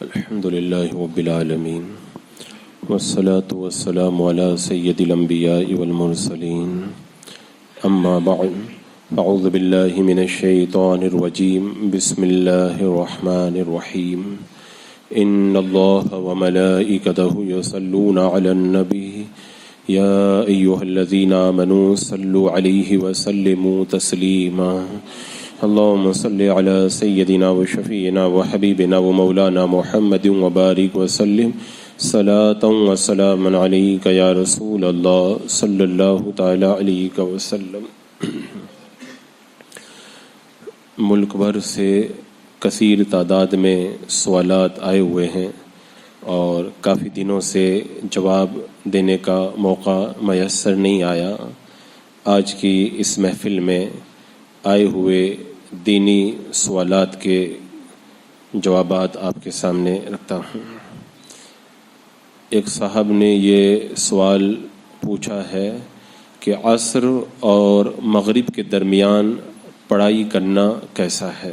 الحمد للہ رب العالمین والصلاة والسلام علی سید الانبیاء والمرسلین اما بعد اعوذ باللہ من الشیطان الرجیم بسم اللہ الرحمن الرحیم ان اللہ وملائکتہ یصلون علی النبی یا ایہا الذین آمنوا صلوا علیہ وسلموا تسلیما اللهم صل على سيدنا وشفيعنا وحبيبنا ومولانا محمد وبارك وسلم صلاة وسلاما عليك يا رسول الله صلى الله تعالى عليك وسلم۔ ملک بھر سے کثیر تعداد میں سوالات آئے ہوئے ہیں اور کافی دنوں سے جواب دینے کا موقع میسر نہیں آیا۔ آج کی اس محفل میں آئے ہوئے دینی سوالات کے جوابات آپ کے سامنے رکھتا ہوں۔ ایک صاحب نے یہ سوال پوچھا ہے کہ عصر اور مغرب کے درمیان پڑھائی کرنا کیسا ہے؟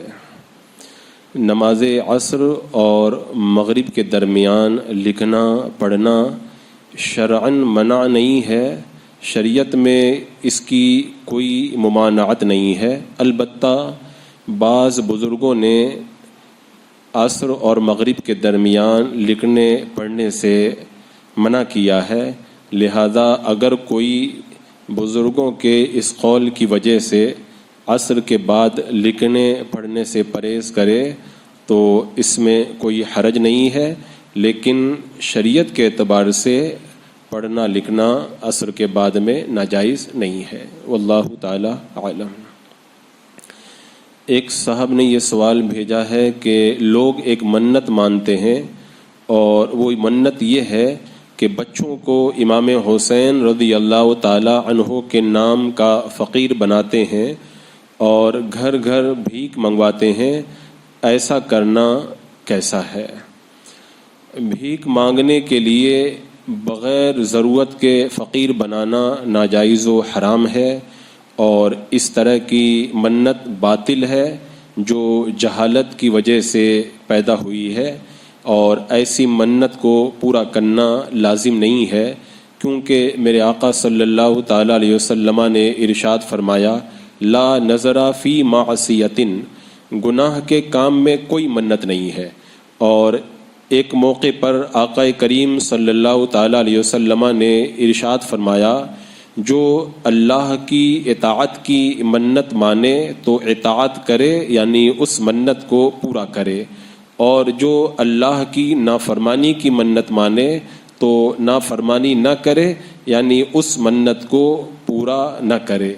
نماز عصر اور مغرب کے درمیان لکھنا پڑھنا شرعاً منع نہیں ہے، شریعت میں اس کی کوئی ممانعت نہیں ہے، البتہ بعض بزرگوں نے عصر اور مغرب کے درمیان لکھنے پڑھنے سے منع کیا ہے، لہذا اگر کوئی بزرگوں کے اس قول کی وجہ سے عصر کے بعد لکھنے پڑھنے سے پرہیز کرے تو اس میں کوئی حرج نہیں ہے، لیکن شریعت کے اعتبار سے پڑھنا لکھنا عصر کے بعد میں ناجائز نہیں ہے، واللہ تعالی عالم۔ ایک صاحب نے یہ سوال بھیجا ہے کہ لوگ ایک منت مانتے ہیں اور وہ منت یہ ہے کہ بچوں کو امام حسین رضی اللہ تعالی عنہ کے نام کا فقیر بناتے ہیں اور گھر گھر بھیک منگواتے ہیں، ایسا کرنا کیسا ہے؟ بھیک مانگنے کے لیے بغیر ضرورت کے فقیر بنانا ناجائز و حرام ہے، اور اس طرح کی منت باطل ہے جو جہالت کی وجہ سے پیدا ہوئی ہے، اور ایسی منت کو پورا کرنا لازم نہیں ہے، کیونکہ میرے آقا صلی اللہ تعالی علیہ وسلم نے ارشاد فرمایا لا نظر فی معصیۃ، گناہ کے کام میں کوئی منت نہیں ہے۔ اور ایک موقع پر آقا کریم صلی اللہ تعالی علیہ وسلم نے ارشاد فرمایا جو اللہ کی اطاعت کی منت مانے تو اطاعت کرے، یعنی اس منت کو پورا کرے، اور جو اللہ کی نافرمانی کی منت مانے تو نافرمانی نہ کرے، یعنی اس منت کو پورا نہ کرے۔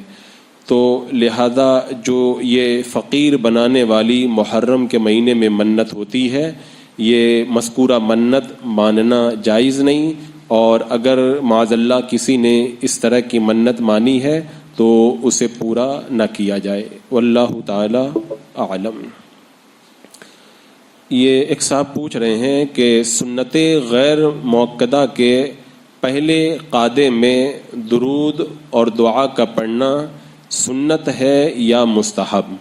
تو لہذا جو یہ فقیر بنانے والی محرم کے مہینے میں منت ہوتی ہے، یہ مذکورہ منت ماننا جائز نہیں، اور اگر معاذ اللہ کسی نے اس طرح کی منت مانی ہے تو اسے پورا نہ کیا جائے، واللہ تعالی اعلم۔ یہ ایک صاحب پوچھ رہے ہیں کہ سنت غیر مؤکدہ کے پہلے قعدے میں درود اور دعا کا پڑھنا سنت ہے یا مستحب،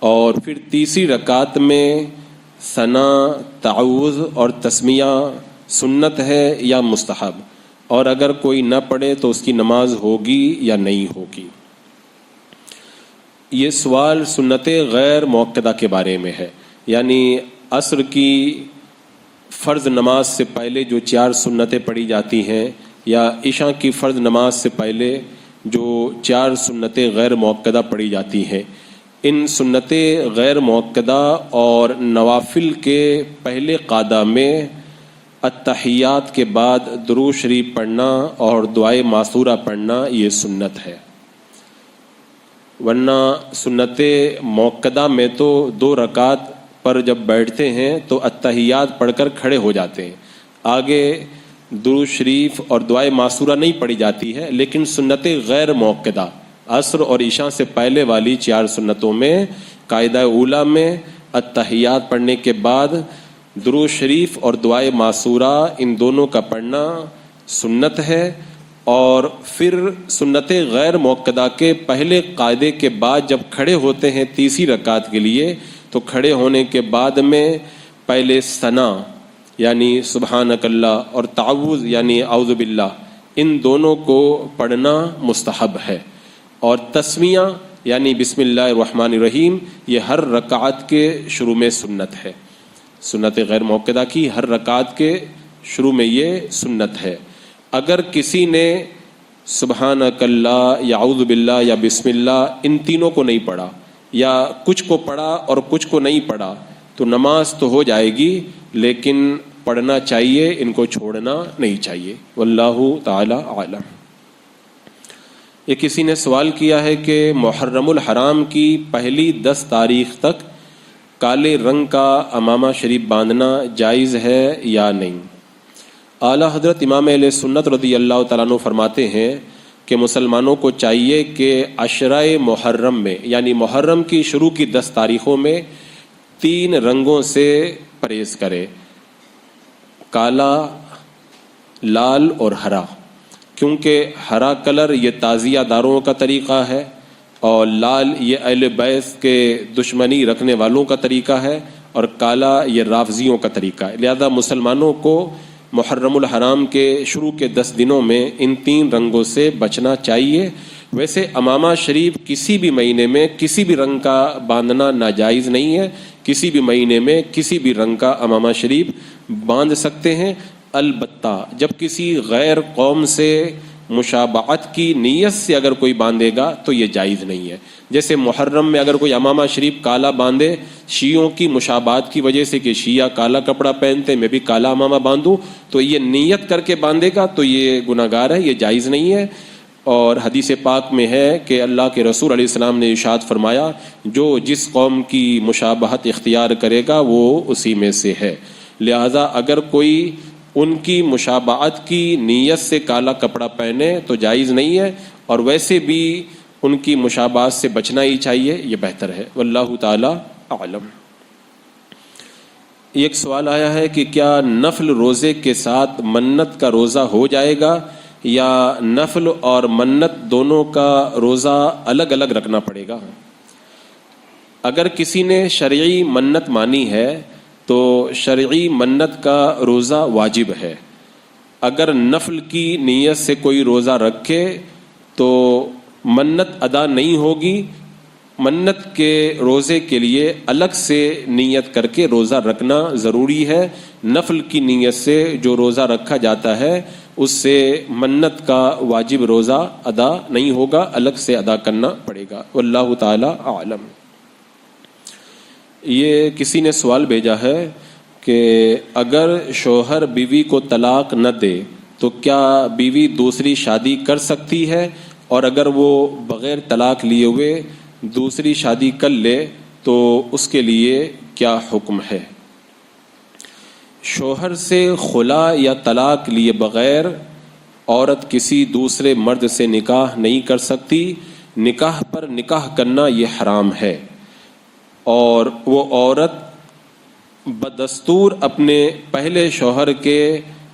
اور پھر تیسری رکعت میں ثنا، تعوذ اور تسمیہ سنت ہے یا مستحب، اور اگر کوئی نہ پڑھے تو اس کی نماز ہوگی یا نہیں ہوگی؟ یہ سوال سنت غیر مؤکدہ کے بارے میں ہے، یعنی عصر کی فرض نماز سے پہلے جو 4 سنتیں پڑھی جاتی ہیں، یا عشاء کی فرض نماز سے پہلے جو 4 سنتیں غیر مؤکدہ پڑھی جاتی ہیں، ان سنتیں غیر مؤکدہ اور نوافل کے پہلے قعدہ میں التحیات کے بعد درود شریف پڑھنا اور دعائے معصورہ پڑھنا یہ سنت ہے، ورنہ سنت مؤکدہ میں تو 2 رکعت پر جب بیٹھتے ہیں تو التحیات پڑھ کر کھڑے ہو جاتے ہیں، آگے درود شریف اور دعائے معصورہ نہیں پڑھی جاتی ہے، لیکن سنت غیر مؤکدہ عصر اور عشاء سے پہلے والی 4 سنتوں میں قاعدہ اولیٰ میں التحیات پڑھنے کے بعد درود شریف اور دعائے معصورہ ان دونوں کا پڑھنا سنت ہے، اور پھر سنت غیر مؤکدہ کے پہلے قاعدے کے بعد جب کھڑے ہوتے ہیں تیسری رکعت کے لیے تو کھڑے ہونے کے بعد میں پہلے ثنا یعنی سبحانک اللہ اور تعوذ یعنی اعوذ باللہ، ان دونوں کو پڑھنا مستحب ہے، اور تسمیہ یعنی بسم اللہ الرحمن الرحیم یہ ہر رکعت کے شروع میں سنت ہے، سنت غیر موقدہ کی ہر رکعت کے شروع میں یہ سنت ہے۔ اگر کسی نے سبحانک اللہ یا اعوذ باللہ یا بسم اللہ ان تینوں کو نہیں پڑھا، یا کچھ کو پڑھا اور کچھ کو نہیں پڑھا، تو نماز تو ہو جائے گی لیکن پڑھنا چاہیے، ان کو چھوڑنا نہیں چاہیے۔ واللہ تعالی عالم۔ یہ کسی نے سوال کیا ہے کہ محرم الحرام کی پہلی 10 تاریخ تک کالے رنگ کا عمامہ شریف باندھنا جائز ہے یا نہیں؟ اعلیٰ حضرت امام اہل سنت رضی اللہ تعالیٰ عنہ فرماتے ہیں کہ مسلمانوں کو چاہیے کہ عشرہ محرم میں یعنی محرم کی شروع کی 10 تاریخوں میں 3 رنگوں سے پرہیز کرے، کالا، لال اور ہرا، کیونکہ ہرا کلر یہ تعزیہ داروں کا طریقہ ہے، اور لال یہ اہل بیت کے دشمنی رکھنے والوں کا طریقہ ہے، اور کالا یہ رافضیوں کا طریقہ ہے۔ لہذا مسلمانوں کو محرم الحرام کے شروع کے 10 دنوں میں ان 3 رنگوں سے بچنا چاہیے۔ ویسے عمامہ شریف کسی بھی مہینے میں کسی بھی رنگ کا باندھنا ناجائز نہیں ہے، کسی بھی مہینے میں کسی بھی رنگ کا عمامہ شریف باندھ سکتے ہیں، البتہ جب کسی غیر قوم سے مشابہت کی نیت سے اگر کوئی باندھے گا تو یہ جائز نہیں ہے۔ جیسے محرم میں اگر کوئی عمامہ شریف کالا باندھے شیعوں کی مشابہت کی وجہ سے کہ شیعہ کالا کپڑا پہنتے میں بھی کالا عمامہ باندھوں، تو یہ نیت کر کے باندھے گا تو یہ گناہ گار ہے، یہ جائز نہیں ہے۔ اور حدیث پاک میں ہے کہ اللہ کے رسول علیہ السلام نے ارشاد فرمایا جو جس قوم کی مشابہت اختیار کرے گا وہ اسی میں سے ہے، لہذا اگر کوئی ان کی مشابہت کی نیت سے کالا کپڑا پہنے تو جائز نہیں ہے، اور ویسے بھی ان کی مشابہت سے بچنا ہی چاہیے، یہ بہتر ہے۔ واللہ تعالی اعلم۔ ایک سوال آیا ہے کہ کیا نفل روزے کے ساتھ منت کا روزہ ہو جائے گا یا نفل اور منت دونوں کا روزہ الگ الگ رکھنا پڑے گا؟ اگر کسی نے شرعی منت مانی ہے تو شرعی منت کا روزہ واجب ہے۔ اگر نفل کی نیت سے کوئی روزہ رکھے تو منت ادا نہیں ہوگی، منت کے روزے کے لیے الگ سے نیت کر کے روزہ رکھنا ضروری ہے۔ نفل کی نیت سے جو روزہ رکھا جاتا ہے اس سے منت کا واجب روزہ ادا نہیں ہوگا، الگ سے ادا کرنا پڑے گا۔ واللہ تعالی اعلم۔ یہ کسی نے سوال بھیجا ہے کہ اگر شوہر بیوی کو طلاق نہ دے تو کیا بیوی دوسری شادی کر سکتی ہے، اور اگر وہ بغیر طلاق لیے ہوئے دوسری شادی کر لے تو اس کے لیے کیا حکم ہے؟ شوہر سے خلا یا طلاق لیے بغیر عورت کسی دوسرے مرد سے نکاح نہیں کر سکتی، نکاح پر نکاح کرنا یہ حرام ہے، اور وہ عورت بدستور اپنے پہلے شوہر کے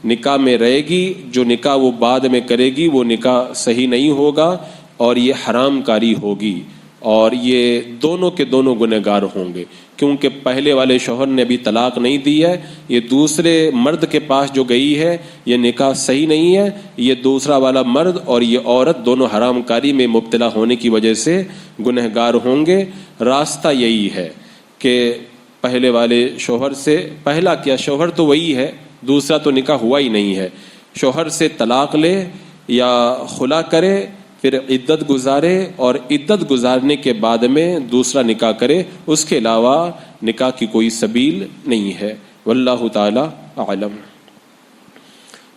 نکاح میں رہے گی، جو نکاح وہ بعد میں کرے گی وہ نکاح صحیح نہیں ہوگا اور یہ حرام کاری ہوگی، اور یہ دونوں کے دونوں گنہگار ہوں گے، کیونکہ پہلے والے شوہر نے ابھی طلاق نہیں دی ہے، یہ دوسرے مرد کے پاس جو گئی ہے یہ نکاح صحیح نہیں ہے، یہ دوسرا والا مرد اور یہ عورت دونوں حرام کاری میں مبتلا ہونے کی وجہ سے گنہگار ہوں گے۔ راستہ یہی ہے کہ پہلے والے شوہر سے، پہلا کیا شوہر تو وہی ہے، دوسرا تو نکاح ہوا ہی نہیں ہے، شوہر سے طلاق لے یا خلا کرے، پھر عدت گزارے، اور عدت گزارنے کے بعد میں دوسرا نکاح کرے، اس کے علاوہ نکاح کی کوئی سبیل نہیں ہے۔ واللہ تعالی اعلم۔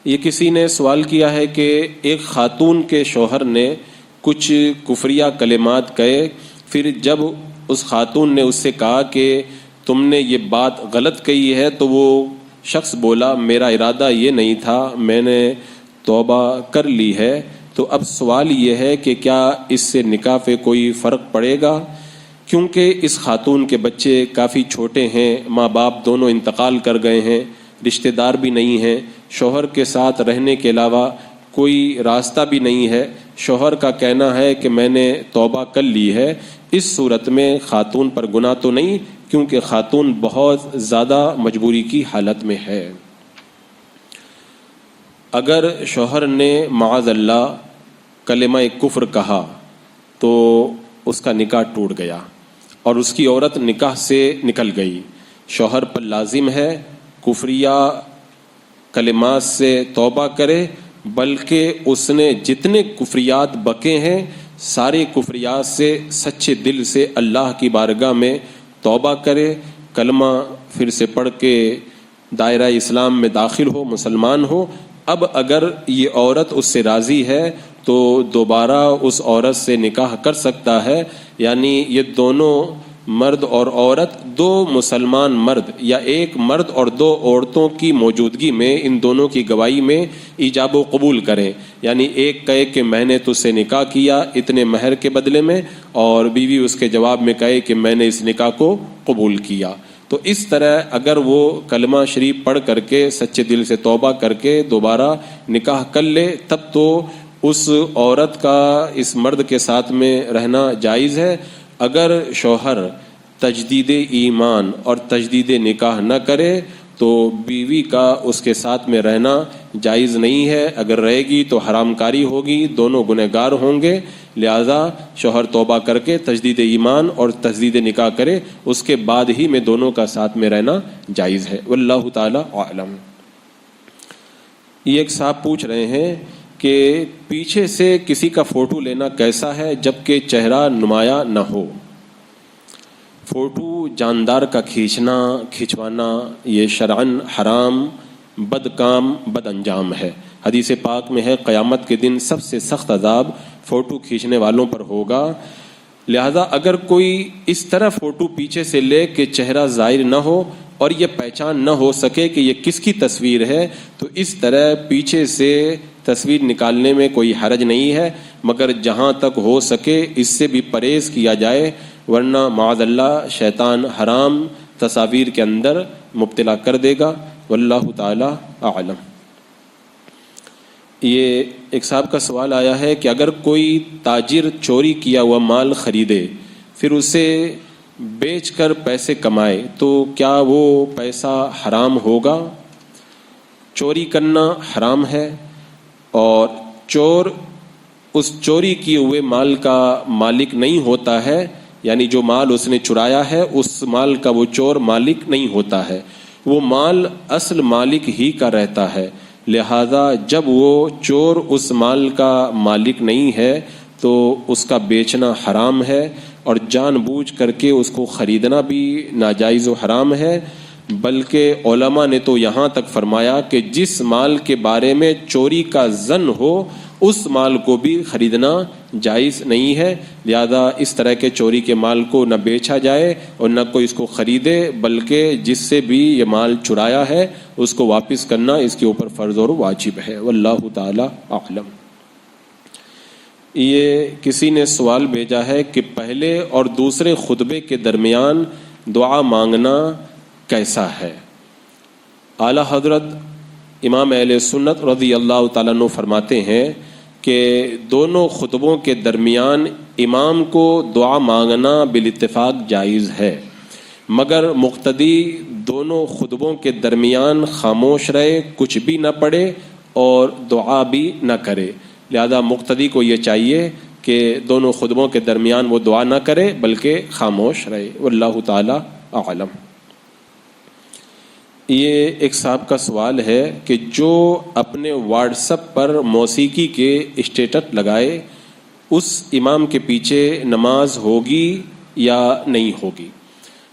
یہ کسی نے سوال کیا ہے کہ ایک خاتون کے شوہر نے کچھ کفریہ کلمات کہے، پھر جب اس خاتون نے اس سے کہا کہ تم نے یہ بات غلط کہی ہے تو وہ شخص بولا میرا ارادہ یہ نہیں تھا، میں نے توبہ کر لی ہے، تو اب سوال یہ ہے کہ کیا اس سے نکاح پہ کوئی فرق پڑے گا؟ کیونکہ اس خاتون کے بچے کافی چھوٹے ہیں، ماں باپ دونوں انتقال کر گئے ہیں، رشتہ دار بھی نہیں ہیں، شوہر کے ساتھ رہنے کے علاوہ کوئی راستہ بھی نہیں ہے، شوہر کا کہنا ہے کہ میں نے توبہ کر لی ہے، اس صورت میں خاتون پر گناہ تو نہیں کیونکہ خاتون بہت زیادہ مجبوری کی حالت میں ہے۔ اگر شوہر نے معاذ اللہ کلمہ کفر کہا تو اس کا نکاح ٹوٹ گیا اور اس کی عورت نکاح سے نکل گئی، شوہر پر لازم ہے کفریہ کلمات سے توبہ کرے، بلکہ اس نے جتنے کفریات بکے ہیں سارے کفریات سے سچے دل سے اللہ کی بارگاہ میں توبہ کرے، کلمہ پھر سے پڑھ کے دائرہ اسلام میں داخل ہو، مسلمان ہو۔ اب اگر یہ عورت اس سے راضی ہے تو دوبارہ اس عورت سے نکاح کر سکتا ہے، یعنی یہ دونوں مرد اور عورت، دو مسلمان مرد یا ایک مرد اور دو عورتوں کی موجودگی میں ان دونوں کی گواہی میں ایجاب و قبول کریں، یعنی ایک کہے کہ میں نے تجھ سے نکاح کیا اتنے مہر کے بدلے میں، اور بیوی اس کے جواب میں کہے کہ میں نے اس نکاح کو قبول کیا۔ تو اس طرح اگر وہ کلمہ شریف پڑھ کر کے سچے دل سے توبہ کر کے دوبارہ نکاح کر لے، تب تو اس عورت کا اس مرد کے ساتھ میں رہنا جائز ہے۔ اگر شوہر تجدید ایمان اور تجدید نکاح نہ کرے تو بیوی کا اس کے ساتھ میں رہنا جائز نہیں ہے، اگر رہے گی تو حرام کاری ہوگی، دونوں گنہگار ہوں گے، لہذا شوہر توبہ کر کے تجدید ایمان اور تجدید نکاح کرے، اس کے بعد ہی میں دونوں کا ساتھ میں رہنا جائز ہے۔ واللہ تعالی اعلم۔ یہ ایک صاحب پوچھ رہے ہیں کہ پیچھے سے کسی کا فوٹو لینا کیسا ہے جبکہ چہرہ نمایاں نہ ہو؟ فوٹو جاندار کا کھینچوانا یہ شرعاً حرام، بد کام، بد انجام ہے۔ حدیث پاک میں ہے قیامت کے دن سب سے سخت عذاب فوٹو کھینچنے والوں پر ہوگا، لہذا اگر کوئی اس طرح فوٹو پیچھے سے لے کہ چہرہ ظاہر نہ ہو اور یہ پہچان نہ ہو سکے کہ یہ کس کی تصویر ہے، تو اس طرح پیچھے سے تصویر نکالنے میں کوئی حرج نہیں ہے، مگر جہاں تک ہو سکے اس سے بھی پرہیز کیا جائے، ورنہ معاذ اللہ شیطان حرام تصاویر کے اندر مبتلا کر دے گا۔ واللہ تعالی اعلم۔ یہ ایک صاحب کا سوال آیا ہے کہ اگر کوئی تاجر چوری کیا ہوا مال خریدے پھر اسے بیچ کر پیسے کمائے تو کیا وہ پیسہ حرام ہوگا؟ چوری کرنا حرام ہے، اور چور اس چوری کیے ہوئے مال کا مالک نہیں ہوتا ہے، یعنی جو مال اس نے چرایا ہے اس مال کا وہ چور مالک نہیں ہوتا ہے، وہ مال اصل مالک ہی کا رہتا ہے، لہذا جب وہ چور اس مال کا مالک نہیں ہے تو اس کا بیچنا حرام ہے، اور جان بوجھ کر کے اس کو خریدنا بھی ناجائز و حرام ہے۔ بلکہ علماء نے تو یہاں تک فرمایا کہ جس مال کے بارے میں چوری کا ظن ہو اس مال کو بھی خریدنا جائز نہیں ہے، لہذا اس طرح کے چوری کے مال کو نہ بیچا جائے اور نہ کوئی اس کو خریدے، بلکہ جس سے بھی یہ مال چرایا ہے اس کو واپس کرنا اس کے اوپر فرض اور واجب ہے۔ واللہ تعالی اعلم۔ یہ کسی نے سوال بھیجا ہے کہ پہلے اور دوسرے خطبے کے درمیان دعا مانگنا کیسا ہے؟ اعلیٰ حضرت امام اہل سنت رضی اللہ تعالیٰ عنہ فرماتے ہیں کہ دونوں خطبوں کے درمیان امام کو دعا مانگنا بالاتفاق جائز ہے، مگر مقتدی دونوں خطبوں کے درمیان خاموش رہے، کچھ بھی نہ پڑھے اور دعا بھی نہ کرے، لہذا مقتدی کو یہ چاہیے کہ دونوں خطبوں کے درمیان وہ دعا نہ کرے بلکہ خاموش رہے۔ واللہ تعالی اعلم۔ یہ ایک صاحب کا سوال ہے کہ جو اپنے واٹس ایپ پر موسیقی کے اسٹیٹس لگائے اس امام کے پیچھے نماز ہوگی یا نہیں ہوگی؟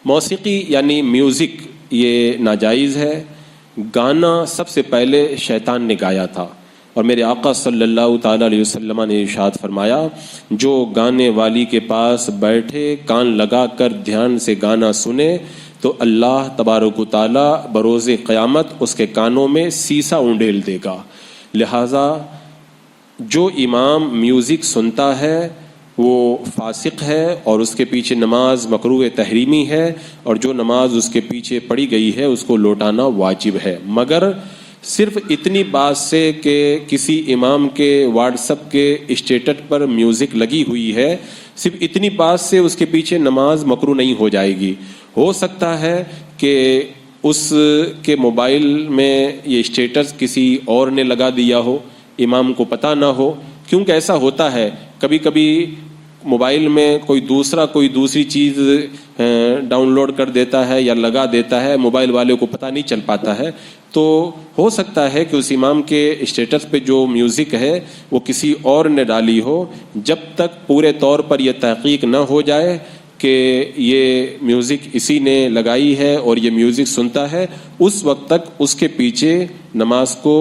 موسیقی یعنی میوزک یہ ناجائز ہے۔ گانا سب سے پہلے شیطان نے گایا تھا، اور میرے آقا صلی اللہ تعالیٰ علیہ وسلم نے ارشاد فرمایا جو گانے والی کے پاس بیٹھے کان لگا کر دھیان سے گانا سنے تو اللہ تبارک و تعالیٰ بروز قیامت اس کے کانوں میں سیسا اونڈیل دے گا۔ لہٰذا جو امام میوزک سنتا ہے وہ فاسق ہے اور اس کے پیچھے نماز مکروہ تحریمی ہے، اور جو نماز اس کے پیچھے پڑھی گئی ہے اس کو لوٹانا واجب ہے، مگر صرف اتنی بات سے کہ کسی امام کے واٹس ایپ کے اسٹیٹس پر میوزک لگی ہوئی ہے، صرف اتنی بات سے اس کے پیچھے نماز مکروہ نہیں ہو جائے گی۔ ہو سکتا ہے کہ اس کے موبائل میں یہ اسٹیٹس کسی اور نے لگا دیا ہو، امام کو پتہ نہ ہو، کیونکہ ایسا ہوتا ہے کبھی کبھی موبائل میں کوئی دوسری چیز ڈاؤن لوڈ کر دیتا ہے یا لگا دیتا ہے، موبائل والے کو پتہ نہیں چل پاتا ہے، تو ہو سکتا ہے کہ اس امام کے اسٹیٹس پہ جو میوزک ہے وہ کسی اور نے ڈالی ہو۔ جب تک پورے طور پر یہ تحقیق نہ ہو جائے کہ یہ میوزک اسی نے لگائی ہے اور یہ میوزک سنتا ہے، اس وقت تک اس کے پیچھے نماز کو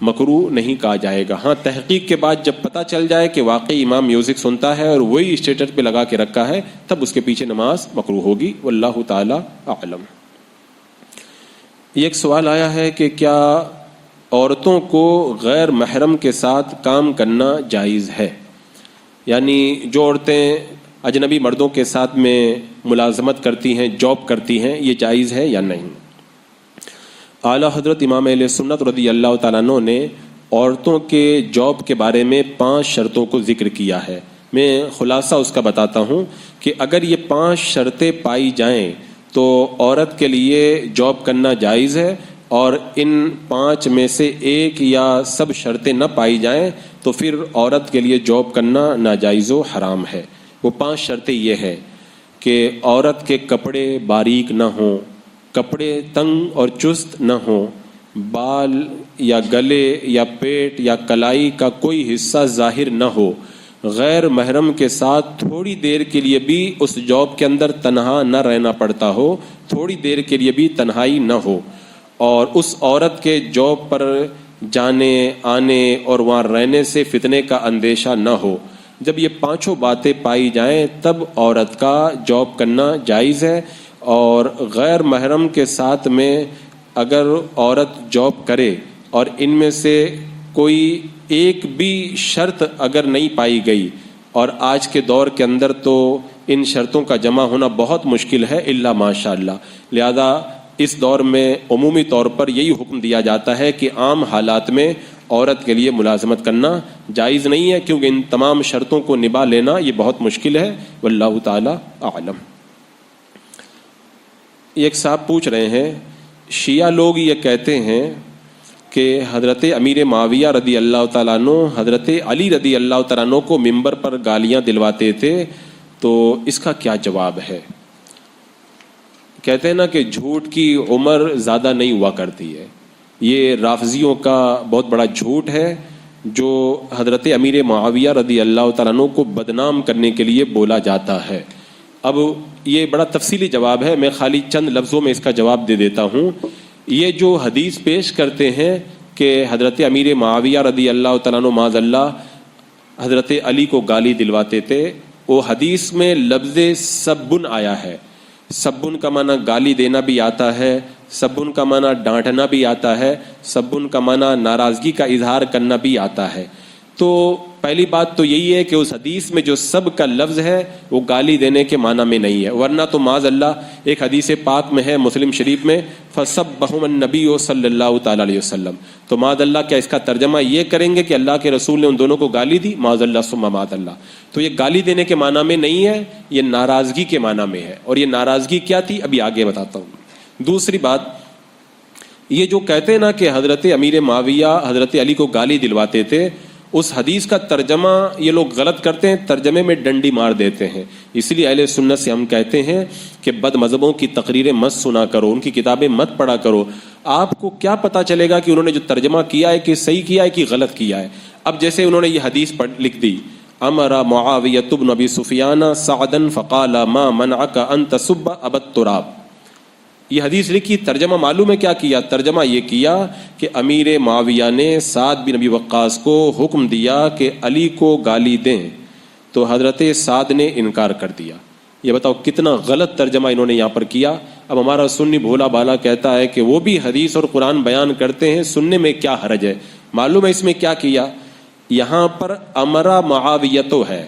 مکروہ نہیں کہا جائے گا۔ ہاں، تحقیق کے بعد جب پتہ چل جائے کہ واقعی امام میوزک سنتا ہے اور وہی اسٹیٹس پہ لگا کے رکھا ہے، تب اس کے پیچھے نماز مکروہ ہوگی، واللہ تعالی اعلم۔ ایک سوال آیا ہے کہ کیا عورتوں کو غیر محرم کے ساتھ کام کرنا جائز ہے؟ یعنی جو عورتیں اجنبی مردوں کے ساتھ میں ملازمت کرتی ہیں، جاب کرتی ہیں، یہ جائز ہے یا نہیں؟ اعلیٰ حضرت امام اہل سنت رضی اللہ تعالیٰ عنہ نے عورتوں کے جاب کے بارے میں 5 شرطوں کو ذکر کیا ہے۔ میں خلاصہ اس کا بتاتا ہوں کہ اگر یہ 5 شرطیں پائی جائیں تو عورت کے لیے جاب کرنا جائز ہے، اور ان 5 میں سے ایک یا سب شرطیں نہ پائی جائیں تو پھر عورت کے لیے جاب کرنا ناجائز و حرام ہے۔ وہ 5 شرطیں یہ ہیں کہ عورت کے کپڑے باریک نہ ہوں، کپڑے تنگ اور چست نہ ہوں، بال یا گلے یا پیٹ یا کلائی کا کوئی حصہ ظاہر نہ ہو، غیر محرم کے ساتھ تھوڑی دیر کے لیے بھی اس جاب کے اندر تنہا نہ رہنا پڑتا ہو، تھوڑی دیر کے لیے بھی تنہائی نہ ہو، اور اس عورت کے جاب پر جانے آنے اور وہاں رہنے سے فتنے کا اندیشہ نہ ہو۔ جب یہ 5 باتیں پائی جائیں تب عورت کا جاب کرنا جائز ہے، اور غیر محرم کے ساتھ میں اگر عورت جاب کرے اور ان میں سے کوئی ایک بھی شرط اگر نہیں پائی گئی، اور آج کے دور کے اندر تو ان شرطوں کا جمع ہونا بہت مشکل ہے الا ماشاء اللہ، لہذا اس دور میں عمومی طور پر یہی حکم دیا جاتا ہے کہ عام حالات میں عورت کے لیے ملازمت کرنا جائز نہیں ہے، کیونکہ ان تمام شرطوں کو نبھا لینا یہ بہت مشکل ہے، واللہ تعالی اعلم۔ ایک صاحب پوچھ رہے ہیں، شیعہ لوگ یہ کہتے ہیں کہ حضرت امیر معاویہ رضی اللہ تعالیٰ عنہ حضرت علی رضی اللہ تعالیٰ عنہ کو ممبر پر گالیاں دلواتے تھے، تو اس کا کیا جواب ہے؟ کہتے ہیں نا کہ جھوٹ کی عمر زیادہ نہیں ہوا کرتی ہے۔ یہ رافضیوں کا بہت بڑا جھوٹ ہے جو حضرت امیر معاویہ رضی اللہ تعالیٰ عنہ کو بدنام کرنے کے لیے بولا جاتا ہے۔ اب یہ بڑا تفصیلی جواب ہے، میں خالی چند لفظوں میں اس کا جواب دے دیتا ہوں۔ یہ جو حدیث پیش کرتے ہیں کہ حضرت امیر معاویہ رضی اللہ تعالیٰ عنہ معاذ اللہ حضرت علی کو گالی دلواتے تھے، وہ حدیث میں لفظ سبن آیا ہے۔ سبن کا معنی گالی دینا بھی آتا ہے، سبن کا معنی ڈانٹنا بھی آتا ہے، سبن کا معنی ناراضگی کا اظہار کرنا بھی آتا ہے۔ تو پہلی بات تو یہی ہے کہ اس حدیث میں جو سب کا لفظ ہے وہ گالی دینے کے معنی میں نہیں ہے، ورنہ تو معاذ اللہ ایک حدیث پاک میں ہے مسلم شریف میں فَسَبَّهُمَ النَّبِيُّ صلی اللہ تعالی علیہ وسلم، تو معاذ اللہ کیا اس کا ترجمہ یہ کریں گے کہ اللہ کے رسول نے ان دونوں کو گالی دی؟ معاذ اللہ ثم معاذ اللہ، تو یہ گالی دینے کے معنی میں نہیں ہے، یہ ناراضگی کے معنی میں ہے، اور یہ ناراضگی کیا تھی ابھی آگے بتاتا ہوں۔ دوسری بات، یہ جو کہتے ہیں نا کہ حضرت امیر معاویہ حضرت علی کو گالی دلواتے تھے، اس حدیث کا ترجمہ یہ لوگ غلط کرتے ہیں، ترجمے میں ڈنڈی مار دیتے ہیں۔ اس لیے اہل سنت سے ہم کہتے ہیں کہ بد مذہبوں کی تقریریں مت سنا کرو، ان کی کتابیں مت پڑھا کرو۔ آپ کو کیا پتا چلے گا کہ انہوں نے جو ترجمہ کیا ہے کہ صحیح کیا ہے کہ غلط کیا ہے؟ اب جیسے انہوں نے یہ حدیث لکھ دی، امر معاویۃ بن ابی سفیان سعدا فقال ما منعک ان تسب ابا التراب، یہ حدیث لکھی، ترجمہ معلوم ہے کیا کیا؟ ترجمہ یہ کیا کہ امیر معاویہ نے سعد بن ابی وقاص کو حکم دیا کہ علی کو گالی دیں، تو حضرت سعد نے انکار کر دیا۔ یہ بتاؤ کتنا غلط ترجمہ انہوں نے یہاں پر کیا۔ اب ہمارا سنی بھولا بالا کہتا ہے کہ وہ بھی حدیث اور قرآن بیان کرتے ہیں، سننے میں کیا حرج ہے؟ معلوم ہے اس میں کیا کیا؟ یہاں پر امرا معاویتو ہے،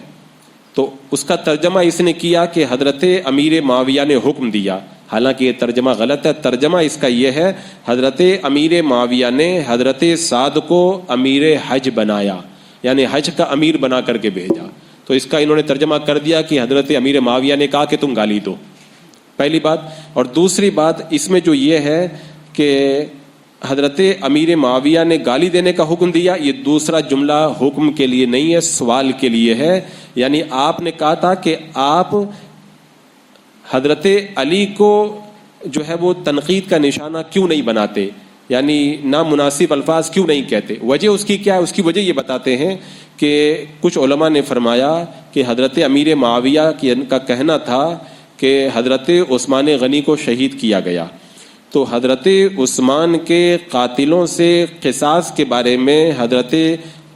تو اس کا ترجمہ اس نے کیا کہ حضرت امیر معاویہ نے حکم دیا، حالانکہ یہ ترجمہ غلط ہے. ترجمہ اس کا یہ ہے حضرت امیر معاویہ نے حضرت سعد کو امیر حج بنایا, یعنی حج کا امیر بنا کر کے بھیجا. تو اس کا انہوں نے ترجمہ کر دیا کہ حضرت امیر معاویہ نے کہا کہ تم گالی دو, پہلی بات. اور دوسری بات اس میں جو یہ ہے کہ حضرت امیر معاویہ نے گالی دینے کا حکم دیا, یہ دوسرا جملہ حکم کے لیے نہیں ہے, سوال کے لیے ہے. یعنی آپ نے کہا تھا کہ آپ حضرت علی کو جو ہے وہ تنقید کا نشانہ کیوں نہیں بناتے, یعنی نامناسب الفاظ کیوں نہیں کہتے. وجہ اس کی کیا ہے؟ اس کی وجہ یہ بتاتے ہیں کہ کچھ علماء نے فرمایا کہ حضرت امیر معاویہ کا کہنا تھا کہ حضرت عثمان غنی کو شہید کیا گیا, تو حضرت عثمان کے قاتلوں سے قصاص کے بارے میں حضرت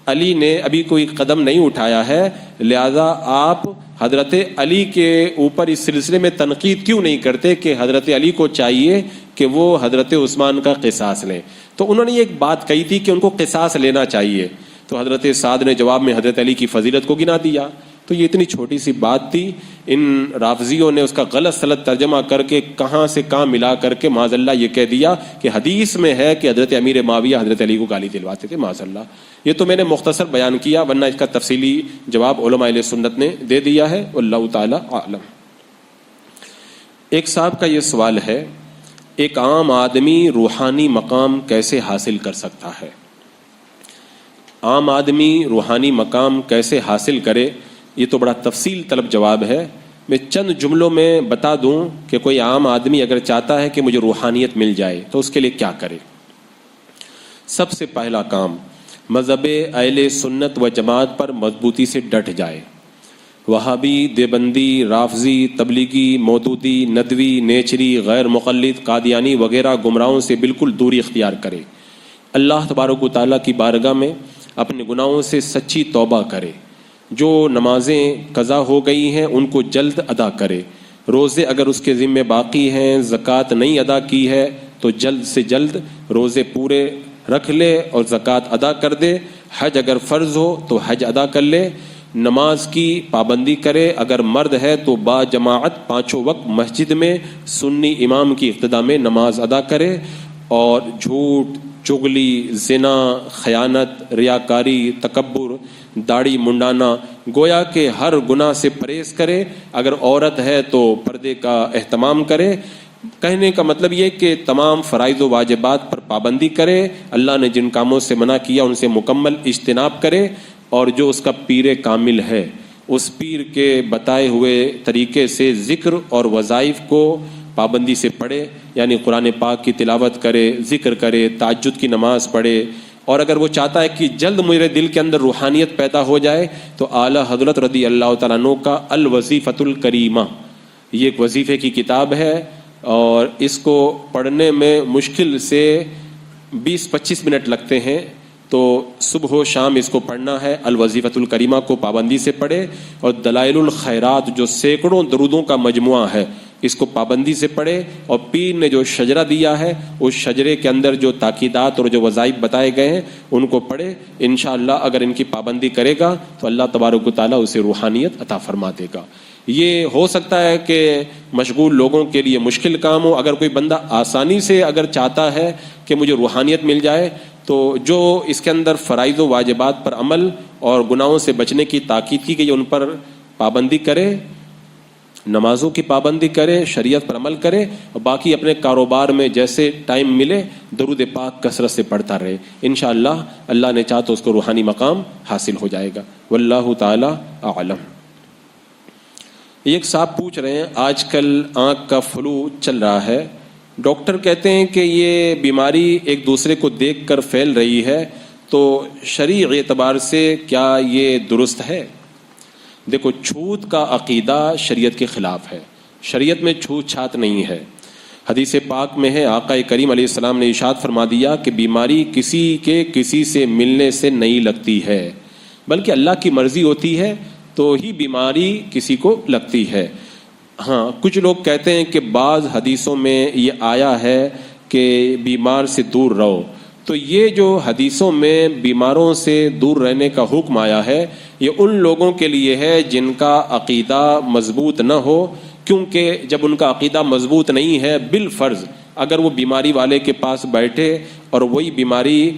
علی نے ابھی کوئی قدم نہیں اٹھایا ہے, لہذا آپ حضرت علی کے اوپر اس سلسلے میں تنقید کیوں نہیں کرتے کہ حضرت علی کو چاہیے کہ وہ حضرت عثمان کا قصاص لیں. تو انہوں نے ایک بات کہی تھی کہ ان کو قصاص لینا چاہیے, تو حضرت سعد نے جواب میں حضرت علی کی فضیلت کو گنا دیا. تو یہ اتنی چھوٹی سی بات تھی, ان رافضیوں نے اس کا غلط سلط ترجمہ کر کے کہاں سے کہاں ملا کر کے معاذ اللہ یہ کہہ دیا کہ حدیث میں ہے کہ حضرت امیر معاویہ حضرت علی کو گالی دلواتے تھے. معاذ اللہ, یہ تو میں نے مختصر بیان کیا, ورنہ اس کا تفصیلی جواب علماء اہل سنت نے دے دیا ہے. واللہ تعالی اعلم. ایک صاحب کا یہ سوال ہے, ایک عام آدمی روحانی مقام کیسے حاصل کر سکتا ہے؟ عام آدمی روحانی مقام کیسے حاصل کرے, یہ تو بڑا تفصیل طلب جواب ہے. میں چند جملوں میں بتا دوں کہ کوئی عام آدمی اگر چاہتا ہے کہ مجھے روحانیت مل جائے تو اس کے لیے کیا کرے. سب سے پہلا کام, مذہب اہل سنت و جماعت پر مضبوطی سے ڈٹ جائے. وہابی, دیوبندی, رافضی, تبلیغی, مودودی, ندوی, نیچری, غیر مقلد, قادیانی وغیرہ گمراہوں سے بالکل دوری اختیار کرے. اللہ تبارک و تعالیٰ کی بارگاہ میں اپنے گناہوں سے سچی توبہ کرے. جو نمازیں قضا ہو گئی ہیں ان کو جلد ادا کرے. روزے اگر اس کے ذمہ باقی ہیں, زکوٰۃ نہیں ادا کی ہے تو جلد سے جلد روزے پورے رکھ لے اور زکوٰۃ ادا کر دے. حج اگر فرض ہو تو حج ادا کر لے. نماز کی پابندی کرے, اگر مرد ہے تو با جماعت پانچوں وقت مسجد میں سنی امام کی اقتداء میں نماز ادا کرے. اور جھوٹ, چغلی, زنا, خیانت, ریاکاری, تکبر, داڑھی منڈانا, گویا کہ ہر گناہ سے پرہیز کرے. اگر عورت ہے تو پردے کا اہتمام کرے. کہنے کا مطلب یہ کہ تمام فرائض و واجبات پر پابندی کرے. اللہ نے جن کاموں سے منع کیا ان سے مکمل اجتناب کرے. اور جو اس کا پیر کامل ہے اس پیر کے بتائے ہوئے طریقے سے ذکر اور وظائف کو پابندی سے پڑھے, یعنی قرآن پاک کی تلاوت کرے, ذکر کرے, تہجد کی نماز پڑھے. اور اگر وہ چاہتا ہے کہ جلد میرے دل کے اندر روحانیت پیدا ہو جائے تو اعلیٰ حضرت رضی اللہ تعالیٰ عنہ کا الوظیفۃ الکریمہ, یہ ایک وظیفے کی کتاب ہے اور اس کو پڑھنے میں مشکل سے 20-25 منٹ لگتے ہیں. تو صبح و شام اس کو پڑھنا ہے. الوظیفۃ الکریمہ کو پابندی سے پڑھے. اور دلائل الخیرات جو سینکڑوں درودوں کا مجموعہ ہے اس کو پابندی سے پڑھے. اور پیر نے جو شجرہ دیا ہے اس شجرے کے اندر جو تاکیدات اور جو وظائف بتائے گئے ہیں ان کو پڑھے. انشاءاللہ اگر ان کی پابندی کرے گا تو اللہ تبارک و تعالیٰ اسے روحانیت عطا فرما دے گا. یہ ہو سکتا ہے کہ مشغول لوگوں کے لیے مشکل کام ہو. اگر کوئی بندہ آسانی سے اگر چاہتا ہے کہ مجھے روحانیت مل جائے تو جو اس کے اندر فرائض و واجبات پر عمل اور گناہوں سے بچنے کی تاکید کی گئی ان پر پابندی کرے, نمازوں کی پابندی کرے, شریعت پر عمل کرے. اور باقی اپنے کاروبار میں جیسے ٹائم ملے درود پاک کثرت سے پڑھتا رہے. انشاءاللہ اللہ نے چاہا تو اس کو روحانی مقام حاصل ہو جائے گا. واللہ تعالی اعلم. ایک صاحب پوچھ رہے ہیں, آج کل آنکھ کا فلو چل رہا ہے, ڈاکٹر کہتے ہیں کہ یہ بیماری ایک دوسرے کو دیکھ کر پھیل رہی ہے, تو شرعی اعتبار سے کیا یہ درست ہے؟ دیکھو, چھوت کا عقیدہ شریعت کے خلاف ہے. شریعت میں چھوت چھات نہیں ہے. حدیث پاک میں ہے, آقا کریم علیہ السلام نے ارشاد فرما دیا کہ بیماری کسی کے کسی سے ملنے سے نہیں لگتی ہے, بلکہ اللہ کی مرضی ہوتی ہے تو ہی بیماری کسی کو لگتی ہے. ہاں, کچھ لوگ کہتے ہیں کہ بعض حدیثوں میں یہ آیا ہے کہ بیمار سے دور رہو, تو یہ جو حدیثوں میں بیماروں سے دور رہنے کا حکم آیا ہے یہ ان لوگوں کے لیے ہے جن کا عقیدہ مضبوط نہ ہو, کیونکہ جب ان کا عقیدہ مضبوط نہیں ہے، بالفرض اگر وہ بیماری والے کے پاس بیٹھے اور وہی بیماری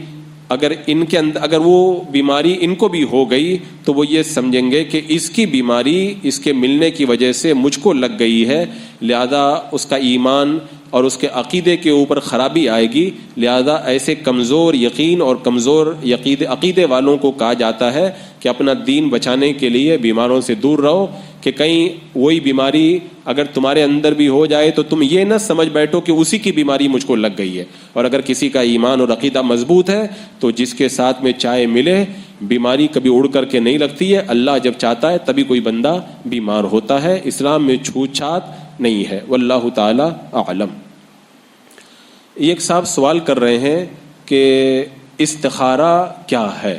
اگر وہ بیماری ان کو بھی ہو گئی تو وہ یہ سمجھیں گے کہ اس کی بیماری اس کے ملنے کی وجہ سے مجھ کو لگ گئی ہے، لہذا اس کا ایمان اور اس کے عقیدے کے اوپر خرابی آئے گی. لہذا ایسے کمزور یقین اور کمزور عقیدے والوں کو کہا جاتا ہے کہ اپنا دین بچانے کے لیے بیماروں سے دور رہو، کہ کہیں وہی بیماری اگر تمہارے اندر بھی ہو جائے تو تم یہ نہ سمجھ بیٹھو کہ اسی کی بیماری مجھ کو لگ گئی ہے. اور اگر کسی کا ایمان اور عقیدہ مضبوط ہے تو جس کے ساتھ میں چائے ملے، بیماری کبھی اڑ کر کے نہیں لگتی ہے، اللہ جب چاہتا ہے تبھی کوئی بندہ بیمار ہوتا ہے. اسلام میں چھوت چھات نہیں ہے. واللہ تعالی اعلم. ایک صاحب سوال کر رہے ہیں کہ استخارہ کیا ہے؟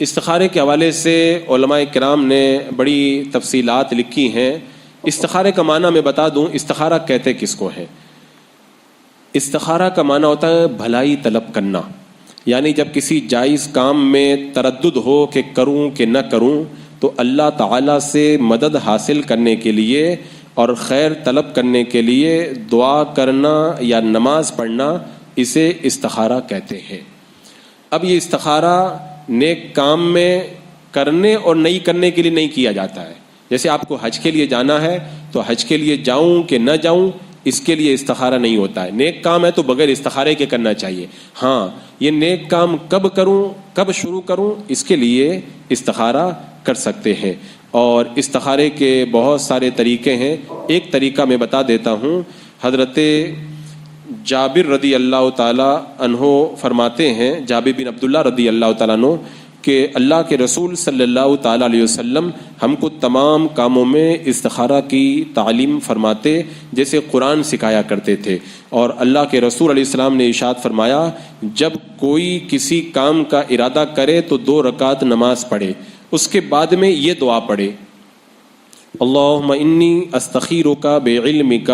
استخارے کے حوالے سے علماء کرام نے بڑی تفصیلات لکھی ہیں. استخارے کا معنی میں بتا دوں، استخارہ کہتے کس کو ہے؟ استخارہ کا معنی ہوتا ہے بھلائی طلب کرنا، یعنی جب کسی جائز کام میں تردد ہو کہ کروں کہ نہ کروں تو اللہ تعالیٰ سے مدد حاصل کرنے کے لیے اور خیر طلب کرنے کے لیے دعا کرنا یا نماز پڑھنا، اسے استخارہ کہتے ہیں. اب یہ استخارہ نیک کام میں کرنے اور نہیں کرنے کے لیے نہیں کیا جاتا ہے. جیسے آپ کو حج کے لیے جانا ہے تو حج کے لیے جاؤں کہ نہ جاؤں، اس کے لیے استخارہ نہیں ہوتا ہے. نیک کام ہے تو بغیر استخارے کے کرنا چاہیے. ہاں، یہ نیک کام کب کروں، کب شروع کروں، اس کے لیے استخارہ کر سکتے ہیں. اور استخارے کے بہت سارے طریقے ہیں. ایک طریقہ میں بتا دیتا ہوں. حضرت جابر رضی اللہ تعالی عنہ فرماتے ہیں، جابر بن عبداللہ رضی اللہ تعالیٰ عنہ، کہ اللہ کے رسول صلی اللہ تعالیٰ علیہ وسلم ہم کو تمام کاموں میں استخارہ کی تعلیم فرماتے، جیسے قرآن سکھایا کرتے تھے. اور اللہ کے رسول علیہ السلام نے ارشاد فرمایا، جب کوئی کسی کام کا ارادہ کرے تو 2 رکعت نماز پڑھے، اس کے بعد میں یہ دعا پڑھے، اللہم انی استخیرک بعلمک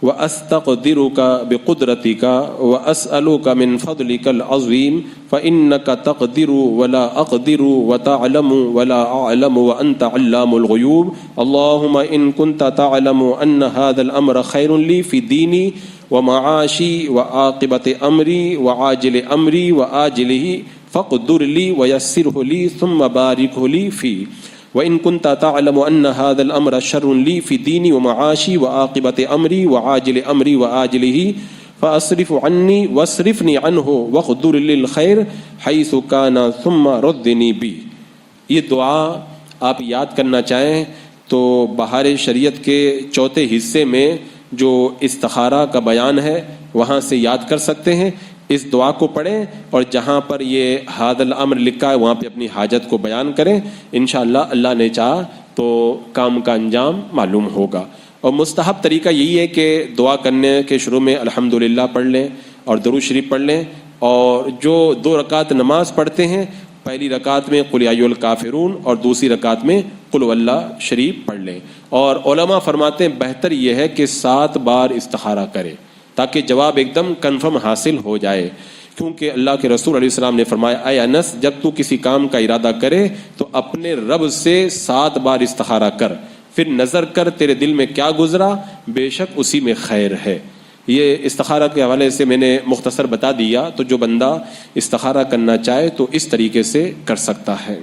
وَأَسْتَقْدِرُكَ بِقُدْرَتِكَ وَأَسْأَلُكَ مِنْ فَضْلِكَ الْعَظِيمِ فَإِنَّكَ تَقْدِرُ وَلَا أَقْدِرُ وَتَعْلَمُ وَلَا أَعْلَمُ وَأَنْتَ عَلَّامُ الْغُيُوبِ اللهم إن كنت تعلم أن هذا الأمر خير لي في ديني ومعاشي وعاقبة أمري وعاجل أمري وآجله فاقدر لي ويسره لي ثم بارك لي فيه وَإِن كُنْتَ تَعْلَمُ أَنَّ هَذَا الْأَمْرَ شَرٌّ لِّي فِي دِينِي وَمَعَاشِي وَعَاقِبَةِ أَمْرِي وَعَاجِلِ أَمْرِي وَآجِلِهِ فَأَصْرِفْ عَنِّي وَاصْرِفْنِي عَنْهُ وَاقْدُرْ لِي الْخَيْرَ حَيْثُ كَانَ ثُمَّ رُدِّنِي بِهِ. یہ دعا آپ یاد کرنا چاہیں تو بہار شریعت کے 4تھے حصے میں جو استخارہ کا بیان ہے وہاں سے یاد کر سکتے ہیں. اس دعا کو پڑھیں اور جہاں پر یہ ھذا الامر لکھا ہے وہاں پہ اپنی حاجت کو بیان کریں. انشاءاللہ اللہ نے چاہا تو کام کا انجام معلوم ہوگا. اور مستحب طریقہ یہی ہے کہ دعا کرنے کے شروع میں الحمدللہ پڑھ لیں اور درود شریف پڑھ لیں. اور جو 2 رکعت نماز پڑھتے ہیں، پہلی رکعت میں قل یا ایھا الکافرون اور دوسری رکعت میں قل واللہ شریف پڑھ لیں. اور علماء فرماتے ہیں بہتر یہ ہے کہ 7 بار استخارہ کرے تاکہ جواب ایک دم کنفرم حاصل ہو جائے. کیونکہ اللہ کے رسول علیہ السلام نے فرمایا، اے انس، جب تو کسی کام کا ارادہ کرے تو اپنے رب سے 7 بار استخارہ کر، پھر نظر کر تیرے دل میں کیا گزرا، بے شک اسی میں خیر ہے. یہ استخارہ کے حوالے سے میں نے مختصر بتا دیا. تو جو بندہ استخارہ کرنا چاہے تو اس طریقے سے کر سکتا ہے.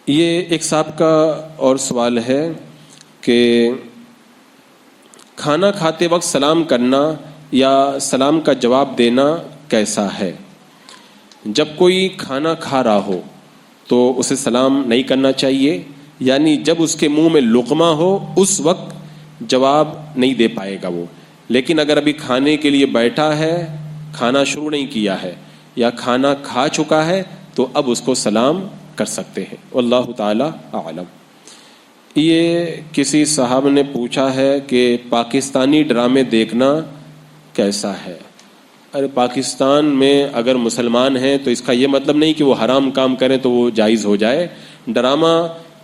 یہ ایک صاحب کا اور سوال ہے کہ کھانا کھاتے وقت سلام کرنا یا سلام کا جواب دینا کیسا ہے؟ جب کوئی کھانا کھا رہا ہو تو اسے سلام نہیں کرنا چاہیے، یعنی جب اس کے منہ میں لقمہ ہو اس وقت جواب نہیں دے پائے گا وہ. لیکن اگر ابھی کھانے کے لیے بیٹھا ہے، کھانا شروع نہیں کیا ہے یا کھانا کھا چکا ہے تو اب اس کو سلام کر سکتے ہیں. واللہ تعالی اعلم. یہ کسی صاحب نے پوچھا ہے کہ پاکستانی ڈرامے دیکھنا کیسا ہے؟ ارے پاکستان میں اگر مسلمان ہیں تو اس کا یہ مطلب نہیں کہ وہ حرام کام کریں تو وہ جائز ہو جائے. ڈرامہ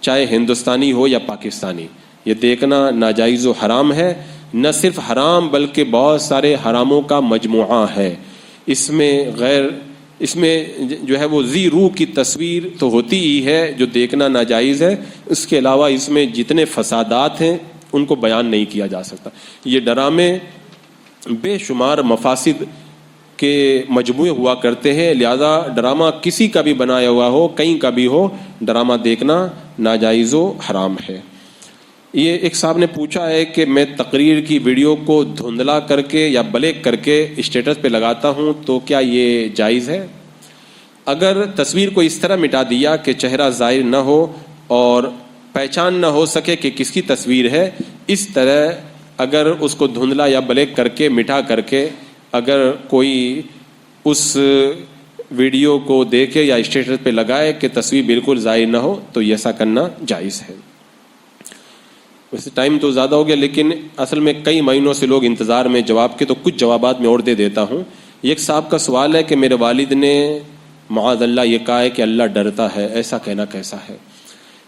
چاہے ہندوستانی ہو یا پاکستانی، یہ دیکھنا ناجائز و حرام ہے. نہ صرف حرام بلکہ بہت سارے حراموں کا مجموعہ ہے. اس میں غیر اس میں جو ہے وہ ذی روح کی تصویر تو ہوتی ہی ہے جو دیکھنا ناجائز ہے، اس کے علاوہ اس میں جتنے فسادات ہیں ان کو بیان نہیں کیا جا سکتا۔ یہ ڈرامے بے شمار مفاسد کے مجموعے ہوا کرتے ہیں، لہذا ڈرامہ کسی کا بھی بنایا ہوا ہو، کہیں کا بھی ہو، ڈرامہ دیکھنا ناجائز و حرام ہے۔ یہ ایک صاحب نے پوچھا ہے کہ میں تقریر کی ویڈیو کو دھندلا کر کے یا بلیک کر کے اسٹیٹس پہ لگاتا ہوں تو کیا یہ جائز ہے؟ اگر تصویر کو اس طرح مٹا دیا کہ چہرہ ظاہر نہ ہو اور پہچان نہ ہو سکے کہ کس کی تصویر ہے، اس طرح اگر اس کو دھندلا یا بلیک کر کے مٹا کر کے اگر کوئی اس ویڈیو کو دیکھے یا اسٹیٹس پہ لگائے کہ تصویر بالکل ظاہر نہ ہو تو ایسا کرنا جائز ہے۔ ویسے ٹائم تو زیادہ ہو گیا، لیکن اصل میں کئی مہینوں سے لوگ انتظار میں جواب کے، تو کچھ جوابات میں اور دے دیتا ہوں۔ ایک صاحب کا سوال ہے کہ میرے والد نے معاذ اللہ یہ کہا ہے کہ اللہ ڈرتا ہے، ایسا کہنا کیسا ہے؟